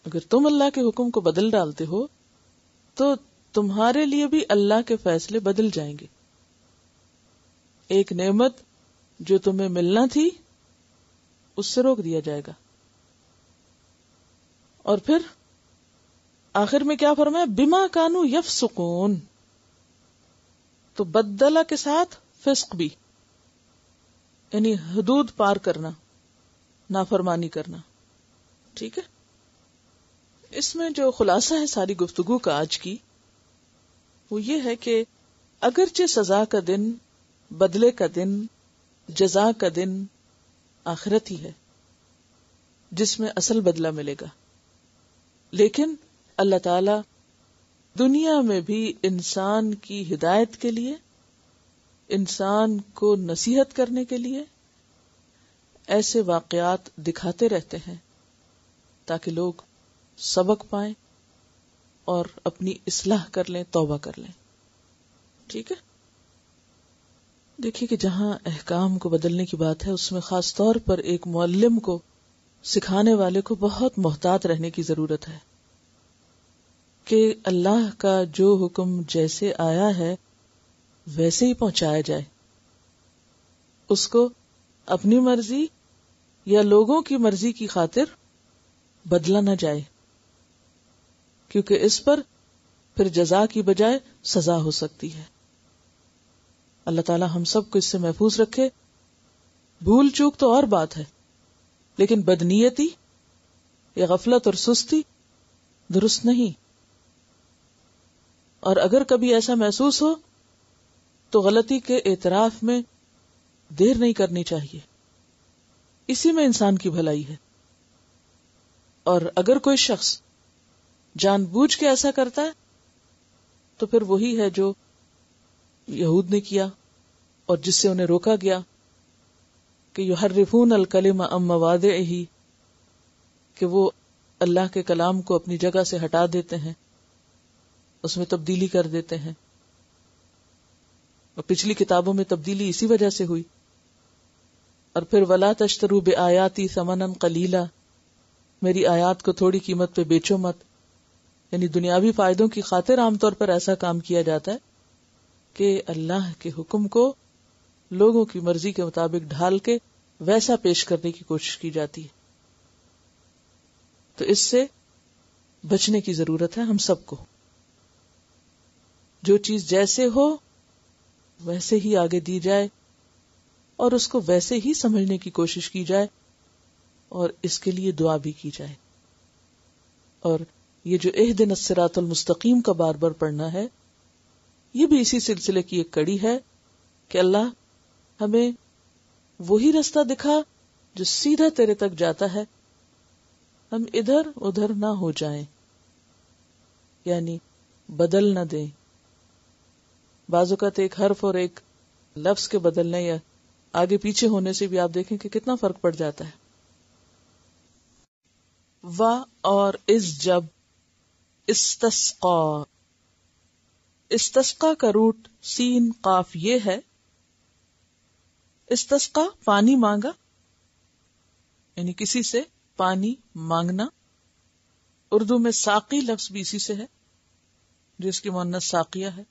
اگر تم اللہ کے حکم کو بدل ڈالتے ہو تو تمہارے لیے بھی اللہ کے فیصلے بدل جائیں گے. ایک نعمت جو تمہیں ملنا تھی اس سے روک دیا جائے گا. اور پھر آخر میں کیا فرمایا؟ بما کانوا یفسقون. تو بدلہ کے ساتھ فسق بھی، یعنی حدود پار کرنا، نافرمانی کرنا. ٹھیک ہے، اس میں جو خلاصہ ہے ساری گفتگو کا آج کی، وہ یہ ہے کہ اگرچہ سزا کا دن، بدلے کا دن، جزا کا دن آخرت ہی ہے جس میں اصل بدلہ ملے گا، لیکن اللہ تعالی دنیا میں بھی انسان کی ہدایت کے لیے، انسان کو نصیحت کرنے کے لیے ایسے واقعات دکھاتے رہتے ہیں تاکہ لوگ سبق پائیں اور اپنی اصلاح کر لیں، توبہ کر لیں. ٹھیک ہے. دیکھیے کہ جہاں احکام کو بدلنے کی بات ہے اس میں خاص طور پر ایک معلم کو، سکھانے والے کو بہت محتاط رہنے کی ضرورت ہے کہ اللہ کا جو حکم جیسے آیا ہے ویسے ہی پہنچایا جائے، اس کو اپنی مرضی یا لوگوں کی مرضی کی خاطر بدلا نہ جائے، کیونکہ اس پر پھر جزا کی بجائے سزا ہو سکتی ہے. اللہ تعالی ہم سب کو اس سے محفوظ رکھے. بھول چوک تو اور بات ہے، لیکن بدنیتی یا غفلت اور سستی درست نہیں. اور اگر کبھی ایسا محسوس ہو تو غلطی کے اعتراف میں دیر نہیں کرنی چاہیے، اسی میں انسان کی بھلائی ہے. اور اگر کوئی شخص جان بوجھ کے ایسا کرتا ہے تو پھر وہی ہے جو یہود نے کیا اور جس سے انہیں روکا گیا کہ یحرفون الکلم عن مواضعہ، کہ وہ اللہ کے کلام کو اپنی جگہ سے ہٹا دیتے ہیں، اس میں تبدیلی کر دیتے ہیں. اور پچھلی کتابوں میں تبدیلی اسی وجہ سے ہوئی. اور پھر ولا تشتروا بآیاتی ثمنا قلیلا، میری آیات کو تھوڑی قیمت پہ بیچو مت. یعنی دنیاوی فائدوں کی خاطر عام طور پر ایسا کام کیا جاتا ہے کہ اللہ کے حکم کو لوگوں کی مرضی کے مطابق ڈھال کے ویسا پیش کرنے کی کوشش کی جاتی ہے. تو اس سے بچنے کی ضرورت ہے ہم سب کو. جو چیز جیسے ہو ویسے ہی آگے دی جائے اور اس کو ویسے ہی سمجھنے کی کوشش کی جائے اور اس کے لیے دعا بھی کی جائے. اور یہ جو اہدنا الصراط المستقیم کا بار بار پڑھنا ہے، یہ بھی اسی سلسلے کی ایک کڑی ہے کہ اللہ ہمیں وہی رستہ دکھا جو سیدھا تیرے تک جاتا ہے، ہم ادھر ادھر نہ ہو جائیں، یعنی بدل نہ دیں. بعض اوقات ایک حرف اور ایک لفظ کے بدلنے یا آگے پیچھے ہونے سے بھی آپ دیکھیں کہ کتنا فرق پڑ جاتا ہے. وا اور اس جب استسقا، استسقا کا روٹ سین قاف یہ ہے. استسقا پانی مانگا، یعنی کسی سے پانی مانگنا. اردو میں ساقی لفظ بھی اسی سے ہے، جس کی مؤنث ساقیہ ہے.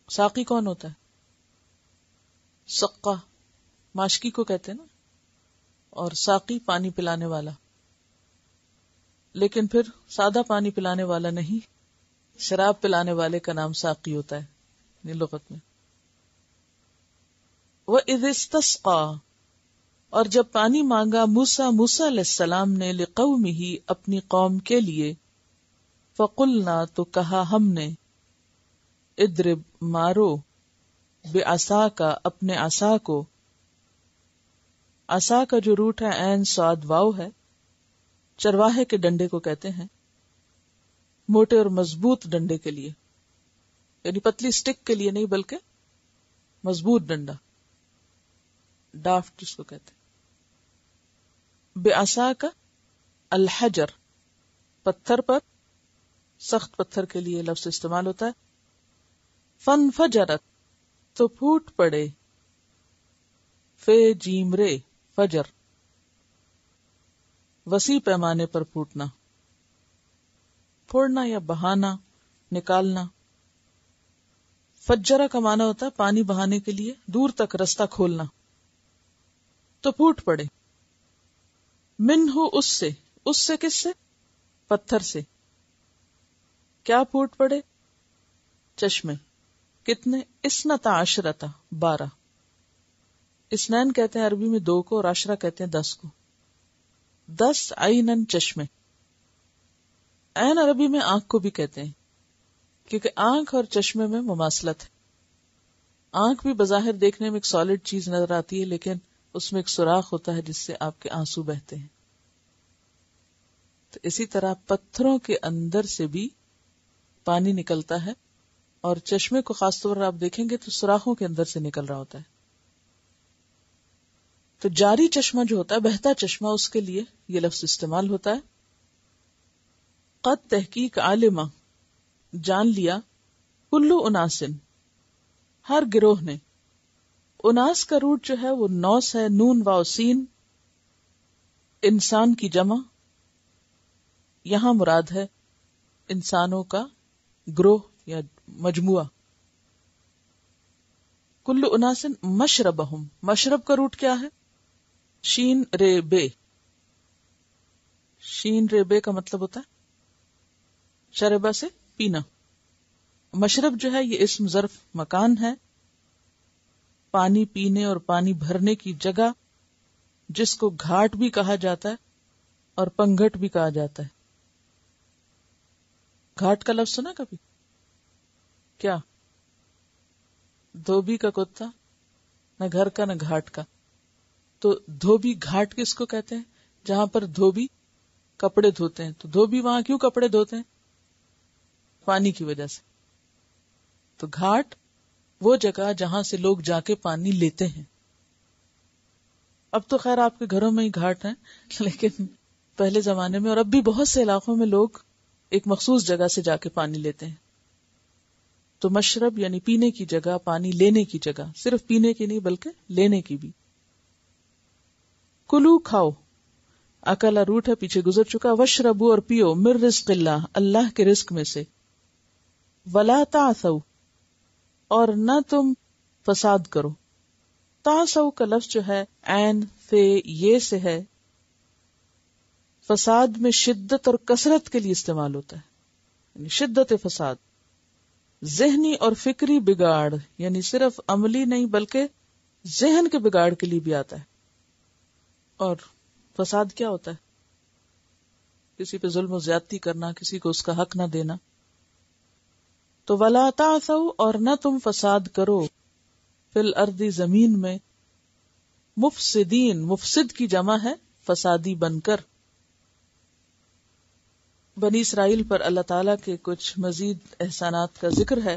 ساقی کون ہوتا ہے؟ سقا ماشکی کو کہتے ہیں نا، اور ساقی پانی پلانے والا. لیکن پھر سادہ پانی پلانے والا نہیں، شراب پلانے والے کا نام ساقی ہوتا ہے یعنی لغت میں. وَإِذِ اسْتَسْقَىٰ، اور جب پانی مانگا موسیٰ علیہ السلام نے لِقَوْمِهِ اپنی قوم کے لیے، فَقُلْنَا تو کہا ہم نے، اضرب مارو، بعصاک اپنے عصا کو. عصا کا جو روٹ ہے عین صاد واو ہے، چرواہے کے ڈنڈے کو کہتے ہیں، موٹے اور مضبوط ڈنڈے کے لیے، یعنی پتلی سٹک کے لیے نہیں بلکہ مضبوط ڈنڈا، ڈافٹ جس کو کہتے ہیں. بعصاک الحجر، پتھر پر، سخت پتھر کے لیے لفظ استعمال ہوتا ہے. فانفجرت، تو پھوٹ پڑے، فے جیم رے فجر، وسیع پیمانے پر پھوٹنا، پھوڑنا یا بہانا، نکالنا. فجرہ کا معنی ہوتا ہے پانی بہانے کے لیے دور تک رستہ کھولنا. تو پھوٹ پڑے، منہ اس سے کس سے؟ پتھر سے. کیا پھوٹ پڑے؟ چشمے. کتنے؟ اسنتا عشرتا، 12. اسنین کہتے ہیں عربی میں 2 کو، اور عشرہ کہتے ہیں 10 کو. 10 عینن، چشمے. عین عربی میں آنکھ کو بھی کہتے ہیں، کیونکہ آنکھ اور چشمے میں مماثلت ہے. آنکھ بھی بظاہر دیکھنے میں ایک سالڈ چیز نظر آتی ہے، لیکن اس میں ایک سوراخ ہوتا ہے جس سے آپ کے آنسو بہتے ہیں. تو اسی طرح پتھروں کے اندر سے بھی پانی نکلتا ہے، اور چشمے کو خاص طور پر آپ دیکھیں گے تو سوراخوں کے اندر سے نکل رہا ہوتا ہے. تو جاری چشمہ جو ہوتا ہے، بہتا چشمہ، اس کے لیے یہ لفظ استعمال ہوتا ہے. قد تحقیق عالمہ جان لیا، کلو اناسن ہر گروہ نے. اناس کا روٹ جو ہے وہ نوس ہے، نون واو سین، انسان کی جمع. یہاں مراد ہے انسانوں کا گروہ یا مجموعہ. کلو اناسن مشربہم، مشرب کا روٹ کیا ہے؟ شین رے بے. شین رے بے کا مطلب ہوتا ہے شربہ سے پینا. مشرب جو ہے یہ اسم ظرف مکان ہے، پانی پینے اور پانی بھرنے کی جگہ، جس کو گھاٹ بھی کہا جاتا ہے اور پنگھٹ بھی کہا جاتا ہے. گھاٹ کا لفظ سنا کبھی؟ کیا؟ دھوبی کا کتا، نہ گھر کا نہ گھاٹ کا. تو دھوبی گھاٹ کس کو کہتے ہیں؟ جہاں پر دھوبی کپڑے دھوتے ہیں. تو دھوبی وہاں کیوں کپڑے دھوتے ہیں؟ پانی کی وجہ سے. تو گھاٹ وہ جگہ جہاں سے لوگ جا کے پانی لیتے ہیں. اب تو خیر آپ کے گھروں میں ہی گھاٹ ہیں، لیکن پہلے زمانے میں اور اب بھی بہت سے علاقوں میں لوگ ایک مخصوص جگہ سے جا کے پانی لیتے ہیں. تو مشرب یعنی پینے کی جگہ، پانی لینے کی جگہ، صرف پینے کی نہیں بلکہ لینے کی بھی. کلو کھاؤ، اکلا روٹ ہے پیچھے گزر چکا. وشربو اور پیو، من رزق اللہ، اللہ کے رزق میں سے. ولا تعثوا اور نہ تم فساد کرو. تعثوا کا لفظ جو ہے عین فے یہ سے ہے، فساد میں شدت اور کثرت کے لیے استعمال ہوتا ہے، یعنی شدت فساد. ذہنی اور فکری بگاڑ، یعنی صرف عملی نہیں بلکہ ذہن کے بگاڑ کے لیے بھی آتا ہے. اور فساد کیا ہوتا ہے؟ کسی پہ ظلم و زیادتی کرنا، کسی کو اس کا حق نہ دینا. تو ولا تعثوا اور نہ تم فساد کرو، فی الارض زمین میں، مفسدین، مفسد کی جمع ہے فسادی بن کر. بنی اسرائیل پر اللہ تعالیٰ کے کچھ مزید احسانات کا ذکر ہے.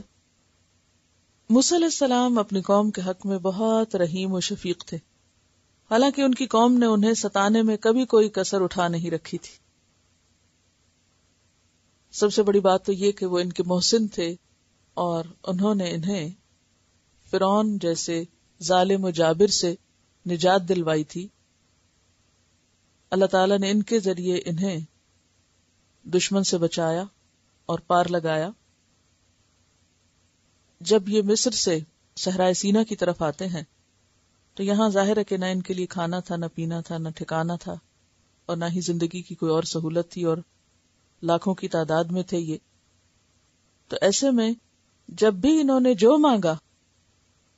موسیٰ علیہ السلام اپنی قوم کے حق میں بہت رحیم و شفیق تھے، حالانکہ ان کی قوم نے انہیں ستانے میں کبھی کوئی کسر اٹھا نہیں رکھی تھی. سب سے بڑی بات تو یہ کہ وہ ان کے محسن تھے اور انہوں نے انہیں فرعون جیسے ظالم و جابر سے نجات دلوائی تھی. اللہ تعالیٰ نے ان کے ذریعے انہیں دشمن سے بچایا اور پار لگایا. جب یہ مصر سے صحرائے سینا کی طرف آتے ہیں تو یہاں ظاہر ہے کہ نہ ان کے لیے کھانا تھا، نہ پینا تھا، نہ ٹھکانا تھا، اور نہ ہی زندگی کی کوئی اور سہولت تھی، اور لاکھوں کی تعداد میں تھے یہ. تو ایسے میں جب بھی انہوں نے جو مانگا،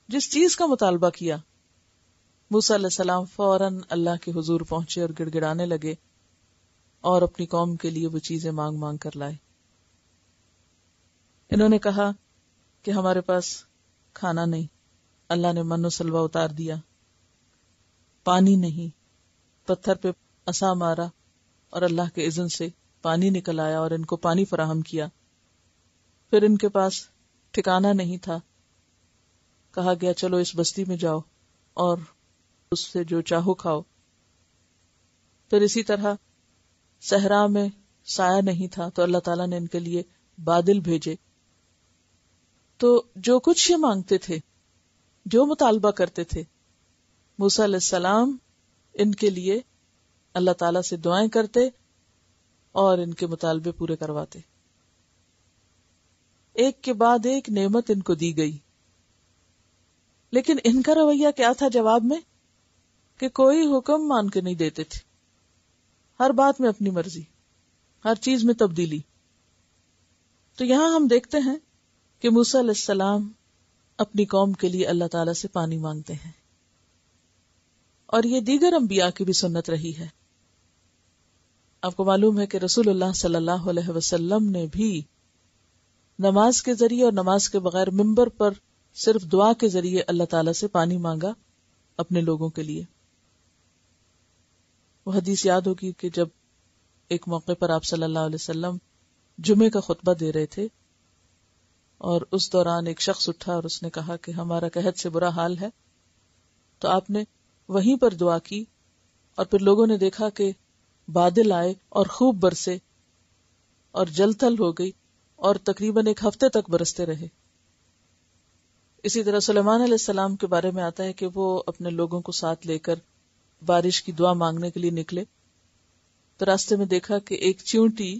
جس چیز کا مطالبہ کیا، موسیٰ علیہ السلام فوراً اللہ کے حضور پہنچے اور گڑ گڑانے لگے اور اپنی قوم کے لیے وہ چیزیں مانگ مانگ کر لائے. انہوں نے کہا کہ ہمارے پاس کھانا نہیں، اللہ نے من و سلوہ اتار دیا. پانی نہیں، پتھر پہ عصا مارا اور اللہ کے اذن سے پانی نکل آیا اور ان کو پانی فراہم کیا. پھر ان کے پاس ٹھکانہ نہیں تھا، کہا گیا چلو اس بستی میں جاؤ اور اس سے جو چاہو کھاؤ. پھر اسی طرح صحرا میں سایہ نہیں تھا تو اللہ تعالیٰ نے ان کے لیے بادل بھیجے. تو جو کچھ یہ مانگتے تھے، جو مطالبہ کرتے تھے، موسیٰ علیہ السلام ان کے لیے اللہ تعالیٰ سے دعائیں کرتے اور ان کے مطالبے پورے کرواتے. ایک کے بعد ایک نعمت ان کو دی گئی، لیکن ان کا رویہ کیا تھا جواب میں؟ کہ کوئی حکم مان کے نہیں دیتے تھے، ہر بات میں اپنی مرضی، ہر چیز میں تبدیلی. تو یہاں ہم دیکھتے ہیں کہ موسیٰ علیہ السلام اپنی قوم کے لیے اللہ تعالیٰ سے پانی مانگتے ہیں، اور یہ دیگر انبیاء کی بھی سنت رہی ہے. آپ کو معلوم ہے کہ رسول اللہ صلی اللہ علیہ وسلم نے بھی نماز کے ذریعے اور نماز کے بغیر منبر پر صرف دعا کے ذریعے اللہ تعالیٰ سے پانی مانگا اپنے لوگوں کے لیے. وہ حدیث یاد ہوگی کہ جب ایک موقع پر آپ صلی اللہ علیہ وسلم جمعے کا خطبہ دے رہے تھے اور اس دوران ایک شخص اٹھا اور اس نے کہا کہ ہمارا قحط سے برا حال ہے. تو آپ نے وہیں پر دعا کی اور پھر لوگوں نے دیکھا کہ بادل آئے اور خوب برسے اور جل تھل ہو گئی اور تقریباً 1 ہفتے تک برستے رہے. اسی طرح سلیمان علیہ السلام کے بارے میں آتا ہے کہ وہ اپنے لوگوں کو ساتھ لے کر بارش کی دعا مانگنے کے لیے نکلے تو راستے میں دیکھا کہ ایک چیونٹی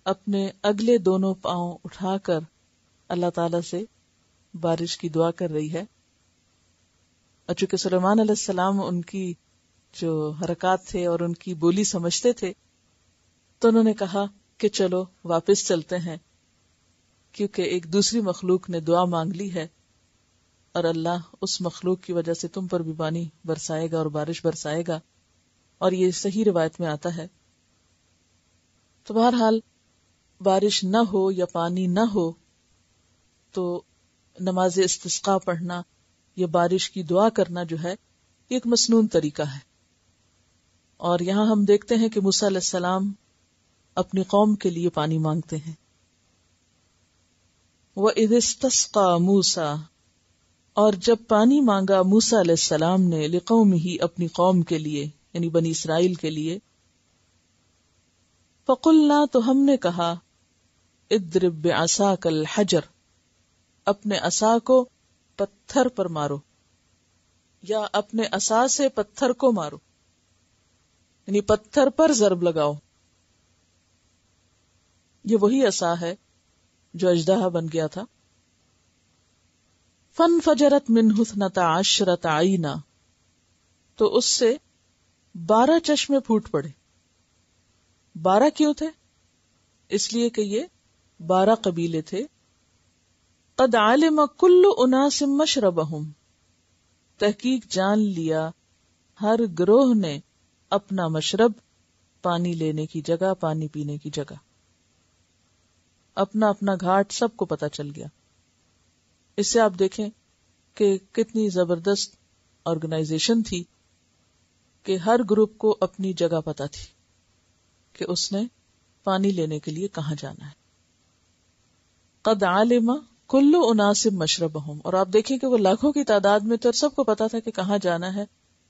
اپنے اگلے دونوں پاؤں اٹھا کر اللہ تعالی سے بارش کی دعا کر رہی ہے. اور چونکہ سلیمان علیہ السلام ان کی جو حرکات تھے اور ان کی بولی سمجھتے تھے تو انہوں نے کہا کہ چلو واپس چلتے ہیں، کیونکہ ایک دوسری مخلوق نے دعا مانگ لی ہے اور اللہ اس مخلوق کی وجہ سے تم پر بھی پانی برسائے گا اور بارش برسائے گا. اور یہ صحیح روایت میں آتا ہے. تو بہرحال بارش نہ ہو یا پانی نہ ہو تو نماز استسقاء پڑھنا یا بارش کی دعا کرنا جو ہے یہ ایک مسنون طریقہ ہے. اور یہاں ہم دیکھتے ہیں کہ موسیٰ علیہ السلام اپنی قوم کے لیے پانی مانگتے ہیں. وَإِذِ اسْتَسْقَىٰ مُوسَىٰ، اور جب پانی مانگا موسیٰ علیہ السلام نے لقومہ اپنی قوم کے لیے یعنی بنی اسرائیل کے لیے، فَقُلْنَا تو ہم نے کہا، اضرب بعصاک الحجر، اپنے عصا کو پتھر پر مارو یا اپنے عصا سے پتھر کو مارو، یعنی پتھر پر ضرب لگاؤ. یہ وہی عصا ہے جو اژدہا بن گیا تھا. فانفجرت منہ 12 عینا، تو اس سے 12 چشمے پھوٹ پڑے. 12 کیوں تھے؟ اس لیے کہ یہ 12 قبیلے تھے. قد علم کل اناس مشربہم، تحقیق جان لیا ہر گروہ نے اپنا مشرب، پانی لینے کی جگہ، پانی پینے کی جگہ، اپنا اپنا گھاٹ سب کو پتا چل گیا. اس سے آپ دیکھیں کہ کتنی زبردست آرگنائزیشن تھی کہ ہر گروپ کو اپنی جگہ پتا تھی کہ اس نے پانی لینے کے لیے کہاں جانا ہے. قد علم کل اناس مشربہم، اور آپ دیکھیں کہ وہ لاکھوں کی تعداد میں تو سب کو پتا تھا کہ کہاں جانا ہے.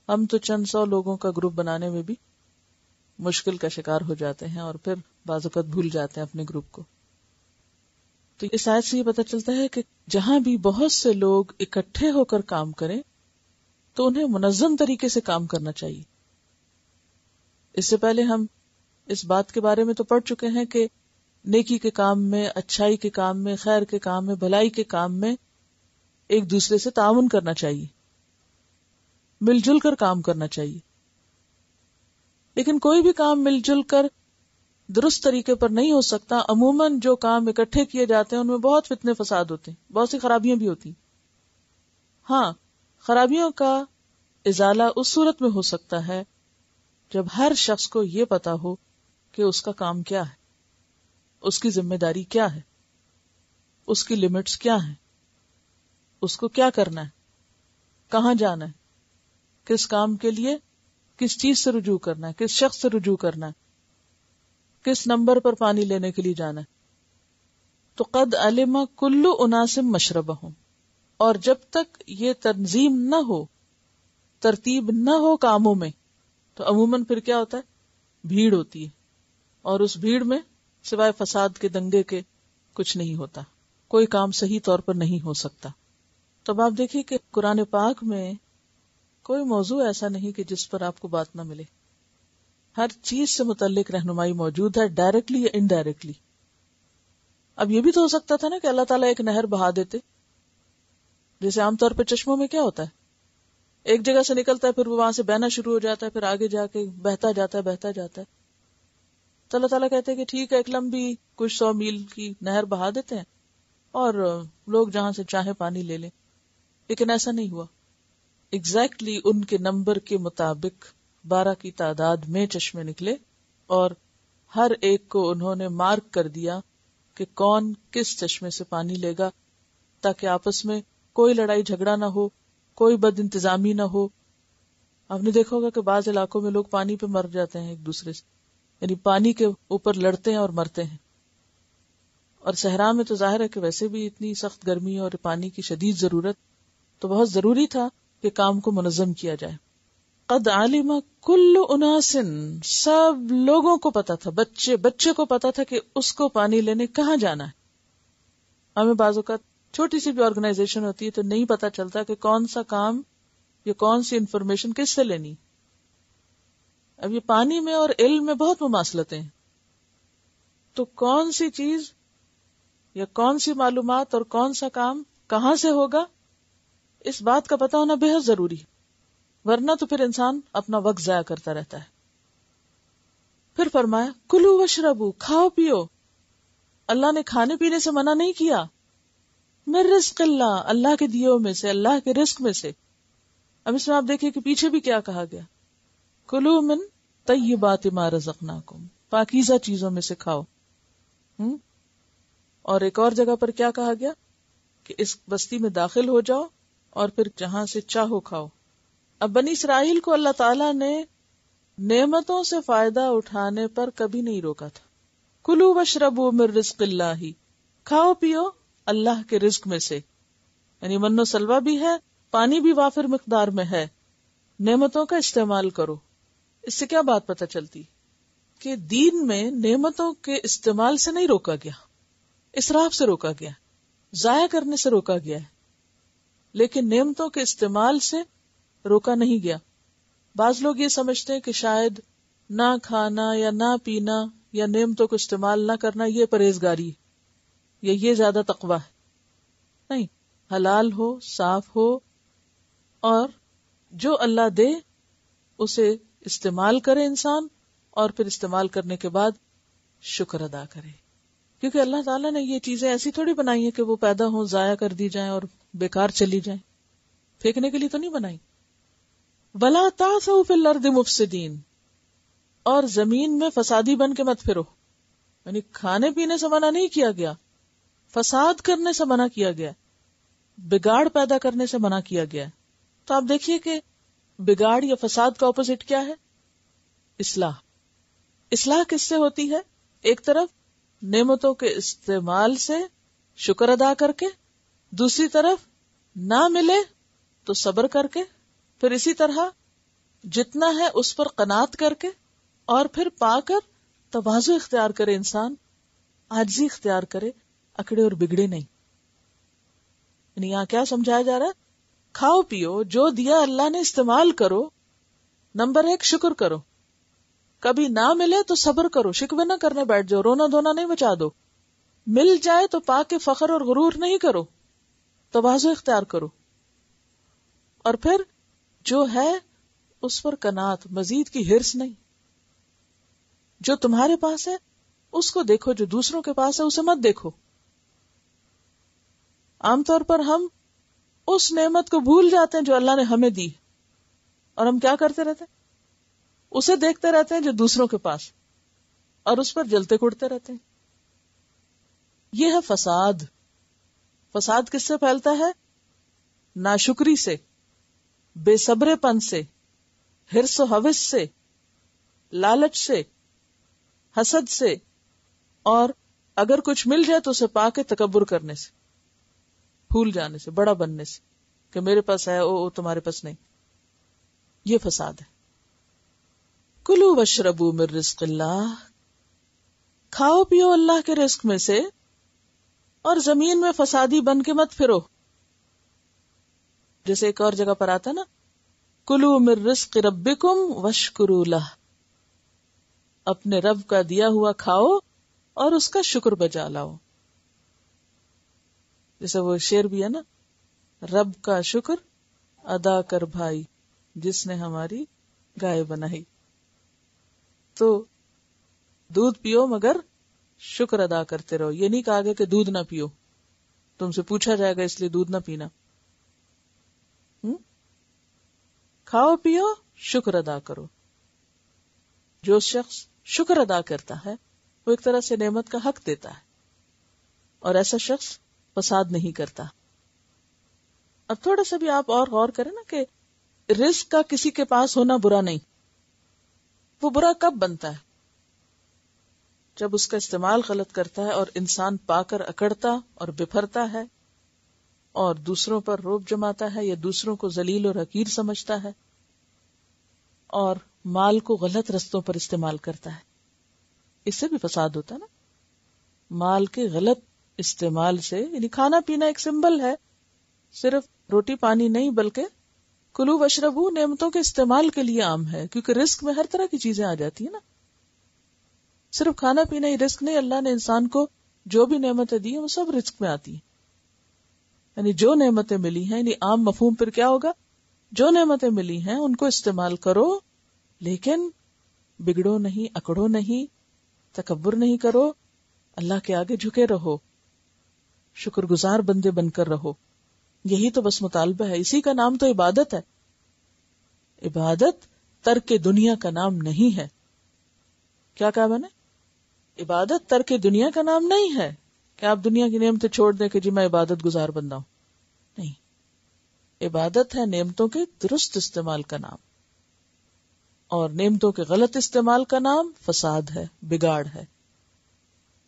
ہم تو چند 100 لوگوں کا گروپ بنانے میں بھی مشکل کا شکار ہو جاتے ہیں اور پھر بعض اوقات بھول جاتے ہیں اپنے گروپ کو. تو اس آیت سے یہ پتہ چلتا ہے کہ جہاں بھی بہت سے لوگ اکٹھے ہو کر کام کریں تو انہیں منظم طریقے سے کام کرنا چاہیے. اس سے پہلے ہم اس بات کے بارے میں تو پڑھ چکے ہیں کہ نیکی کے کام میں، اچھائی کے کام میں، خیر کے کام میں، بھلائی کے کام میں ایک دوسرے سے تعاون کرنا چاہیے، مل جل کر کام کرنا چاہیے. لیکن کوئی بھی کام مل جل کر درست طریقے پر نہیں ہو سکتا. عموماً جو کام اکٹھے کیے جاتے ہیں ان میں بہت فتنے فساد ہوتے ہیں، بہت سی خرابیاں بھی ہوتی ہیں. ہاں، خرابیوں کا ازالہ اس صورت میں ہو سکتا ہے جب ہر شخص کو یہ پتا ہو کہ اس کا کام کیا ہے، اس کی ذمہ داری کیا ہے، اس کی لمٹس کیا ہیں، اس کو کیا کرنا ہے، کہاں جانا ہے، کس کام کے لیے کس چیز سے رجوع کرنا ہے، کس شخص سے رجوع کرنا ہے، کس نمبر پر پانی لینے کے لیے جانا ہے. تو قد علم کل اناس مشربہم، اور جب تک یہ تنظیم نہ ہو، ترتیب نہ ہو کاموں میں، تو عموماً پھر کیا ہوتا ہے، بھیڑ ہوتی ہے، اور اس بھیڑ میں سوائے فساد کے، دنگے کے کچھ نہیں ہوتا، کوئی کام صحیح طور پر نہیں ہو سکتا. تو اب آپ دیکھیے کہ قرآن پاک میں کوئی موضوع ایسا نہیں کہ جس پر آپ کو بات نہ ملے. ہر چیز سے متعلق رہنمائی موجود ہے، ڈائریکٹلی یا انڈائریکٹلی. اب یہ بھی تو ہو سکتا تھا نا کہ اللہ تعالیٰ ایک نہر بہا دیتے، جیسے عام طور پہ چشموں میں کیا ہوتا ہے، ایک جگہ سے نکلتا ہے، پھر وہ وہاں سے بہنا شروع ہو جاتا ہے، پھر آگے جا کے بہتا جاتا ہے. تو اللہ تعالیٰ کہتے ہیں کہ ٹھیک ہے، ایک لمبی کچھ 100 میل کی نہر بہا دیتے ہیں اور لوگ جہاں سے چاہیں پانی لے لیں. لیکن ایسا نہیں ہوا. ایگزیکٹلی ان کے نمبر کے مطابق 12 کی تعداد میں چشمے نکلے، اور ہر ایک کو انہوں نے مارک کر دیا کہ کون کس چشمے سے پانی لے گا، تاکہ آپس میں کوئی لڑائی جھگڑا نہ ہو، کوئی بد انتظامی نہ ہو. آپ نے دیکھا ہوگا کہ بعض علاقوں میں لوگ پانی پہ مر جاتے ہیں ایک دوسرے سے، یعنی پانی کے اوپر لڑتے ہیں اور مرتے ہیں. اور صحرا میں تو ظاہر ہے کہ ویسے بھی اتنی سخت گرمی اور پانی کی شدید ضرورت، تو بہت ضروری تھا کہ کام کو منظم کیا جائے. قد علم کل اناس، سب لوگوں کو پتا تھا، بچے کو پتا تھا کہ اس کو پانی لینے کہاں جانا ہے. ہمیں بعض اوقات چھوٹی سی بھی آرگنائزیشن ہوتی ہے تو نہیں پتا چلتا کہ کون سا کام یا کون سی انفارمیشن کس سے لینی. اب یہ پانی میں اور علم میں بہت مماثلتیں ہیں، تو کون سی چیز یا کون سی معلومات اور کون سا کام کہاں سے ہوگا، اس بات کا پتہ ہونا بے حد ضروری ہے، ورنہ تو پھر انسان اپنا وقت ضائع کرتا رہتا ہے. پھر فرمایا کلو وشربو، کھاؤ پیو. اللہ نے کھانے پینے سے منع نہیں کیا. من رزق اللہ، اللہ کے دیوں میں سے، اللہ کے رزق میں سے. اب اس میں آپ دیکھیں کہ پیچھے بھی کیا کہا گیا، کلو من طیبات ما رزقناکم، پاکیزہ چیزوں میں سے کھاؤ. اور ایک اور جگہ پر کیا کہا گیا کہ اس بستی میں داخل ہو جاؤ اور پھر جہاں سے چاہو کھاؤ. اب بنی اسرائیل کو اللہ تعالیٰ نے نعمتوں سے فائدہ اٹھانے پر کبھی نہیں روکا تھا. کلو وشربوا من رزق اللہ، کھاؤ پیو اللہ کے رزق میں سے. یعنی من و سلوہ بھی ہے، پانی بھی وافر مقدار میں ہے، نعمتوں کا استعمال کرو. اس سے کیا بات پتہ چلتی کہ دین میں نعمتوں کے استعمال سے نہیں روکا گیا، اسراف سے روکا گیا، ضائع کرنے سے روکا گیا ہے، لیکن نعمتوں کے استعمال سے روکا نہیں گیا. بعض لوگ یہ سمجھتے ہیں کہ شاید نہ کھانا یا نہ پینا یا نعمتوں کو استعمال نہ کرنا یہ پرہیزگاری ہے یا یہ زیادہ تقویٰ ہے. نہیں، حلال ہو، صاف ہو، اور جو اللہ دے اسے استعمال کرے انسان، اور پھر استعمال کرنے کے بعد شکر ادا کرے. کیونکہ اللہ تعالیٰ نے یہ چیزیں ایسی تھوڑی بنائی ہیں کہ وہ پیدا ہوں، ضائع کر دی جائیں اور بیکار چلی جائیں، پھینکنے کے لیے تو نہیں بنائی. وَلَا تَعْثَوْا فِي الْأَرْضِ مُفْسِدِينَ، اور زمین میں فسادی بن کے مت پھرو. یعنی کھانے پینے سے منع نہیں کیا گیا، فساد کرنے سے منع کیا گیا، بگاڑ پیدا کرنے سے منع کیا گیا. تو آپ دیکھیے کہ بگاڑ یا فساد کا اپوزٹ کیا ہے؟ اصلاح. اصلاح کس سے ہوتی ہے؟ ایک طرف نعمتوں کے استعمال سے شکر ادا کر کے، دوسری طرف نہ ملے تو صبر کر کے، پھر اسی طرح جتنا ہے اس پر قناعت کر کے، اور پھر پا کر تواضع اختیار کرے، انسان عاجزی اختیار کرے، اکڑے اور بگڑے نہیں. یعنی یہاں کیا سمجھایا جا رہا ہے؟ کھاؤ پیو، جو دیا اللہ نے استعمال کرو. نمبر 1 شکر کرو، کبھی نہ ملے تو صبر کرو، شکوے نہ کرنے بیٹھ جاؤ، رونا دھونا نہیں مچا دو. مل جائے تو پا کے فخر اور غرور نہیں کرو، تواضع اختیار کرو. اور پھر جو ہے اس پر قناعت، مزید کی ہرس نہیں. جو تمہارے پاس ہے اس کو دیکھو، جو دوسروں کے پاس ہے اسے مت دیکھو. عام طور پر ہم اس نعمت کو بھول جاتے ہیں جو اللہ نے ہمیں دی، اور ہم کیا کرتے رہتے ہیں؟ اسے دیکھتے رہتے ہیں جو دوسروں کے پاس، اور اس پر جلتے کڑتے رہتے ہیں. یہ ہے فساد. فساد کس سے پھیلتا ہے؟ ناشکری سے، بے صبرے پن سے، ہرس و ہوس سے، لالچ سے، حسد سے، اور اگر کچھ مل جائے تو اسے پا کے تکبر کرنے سے، پھول جانے سے، بڑا بننے سے کہ میرے پاس ہے او تمہارے پاس نہیں. یہ فساد ہے. کلو وشربوا من رزق اللہ، کھاؤ پیو اللہ کے رزق میں سے، اور زمین میں فسادی بن کے مت پھرو. جیسے ایک اور جگہ پر آتا نا، کلو من رزق ربکم واشکروا لہ، اپنے رب کا دیا ہوا کھاؤ اور اس کا شکر بجا لاؤ. جیسے وہ شعر بھی ہے نا، رب کا شکر ادا کر بھائی جس نے ہماری گائے بنائی. تو دودھ پیو مگر شکر ادا کرتے رہو. یہ نہیں کہا گیا کہ دودھ نہ پیو، تم سے پوچھا جائے گا اس لیے دودھ نہ پینا. کھاؤ پیو، شکر ادا کرو. جو شخص شکر ادا کرتا ہے وہ ایک طرح سے نعمت کا حق دیتا ہے، اور ایسا شخص فساد نہیں کرتا. اب تھوڑا سا بھی آپ اور غور کریں نا کہ رزق کا کسی کے پاس ہونا برا نہیں. وہ برا کب بنتا ہے؟ جب اس کا استعمال غلط کرتا ہے اور انسان پا کر اکڑتا اور بپھرتا ہے اور دوسروں پر روب جماتا ہے یا دوسروں کو ذلیل اور حقیر سمجھتا ہے. اور مال کو غلط رستوں پر استعمال کرتا ہے، اس سے بھی فساد ہوتا ہے نا. مال کے غلط استعمال سے، یعنی کھانا پینا ایک سمبل ہے، صرف روٹی پانی نہیں، بلکہ کلو وشربو نعمتوں کے استعمال کے لیے عام ہے، کیونکہ رزق میں ہر طرح کی چیزیں آ جاتی ہیں نا. صرف کھانا پینا ہی رزق نہیں، اللہ نے انسان کو جو بھی نعمتیں دی ہیں وہ سب رزق میں آتی ہیں. یعنی جو نعمتیں ملی ہیں، یعنی عام مفہوم پھر کیا ہوگا؟ جو نعمتیں ملی ہیں ان کو استعمال کرو، لیکن بگڑو نہیں، اکڑو نہیں، تکبر نہیں کرو، اللہ کے آگے جھکے رہو، شکر گزار بندے بن کر رہو. یہی تو بس مطالبہ ہے، اسی کا نام تو عبادت ہے. عبادت ترک دنیا کا نام نہیں ہے. کیا کہا میں نے؟ عبادت ترک دنیا کا نام نہیں ہے کہ آپ دنیا کی نعمتیں چھوڑ دیں کہ جی میں عبادت گزار بندہ ہوں. نہیں، عبادت ہے نعمتوں کے درست استعمال کا نام، اور نعمتوں کے غلط استعمال کا نام فساد ہے، بگاڑ ہے،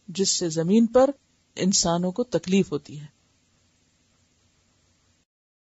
جس سے زمین پر انسانوں کو تکلیف ہوتی ہے.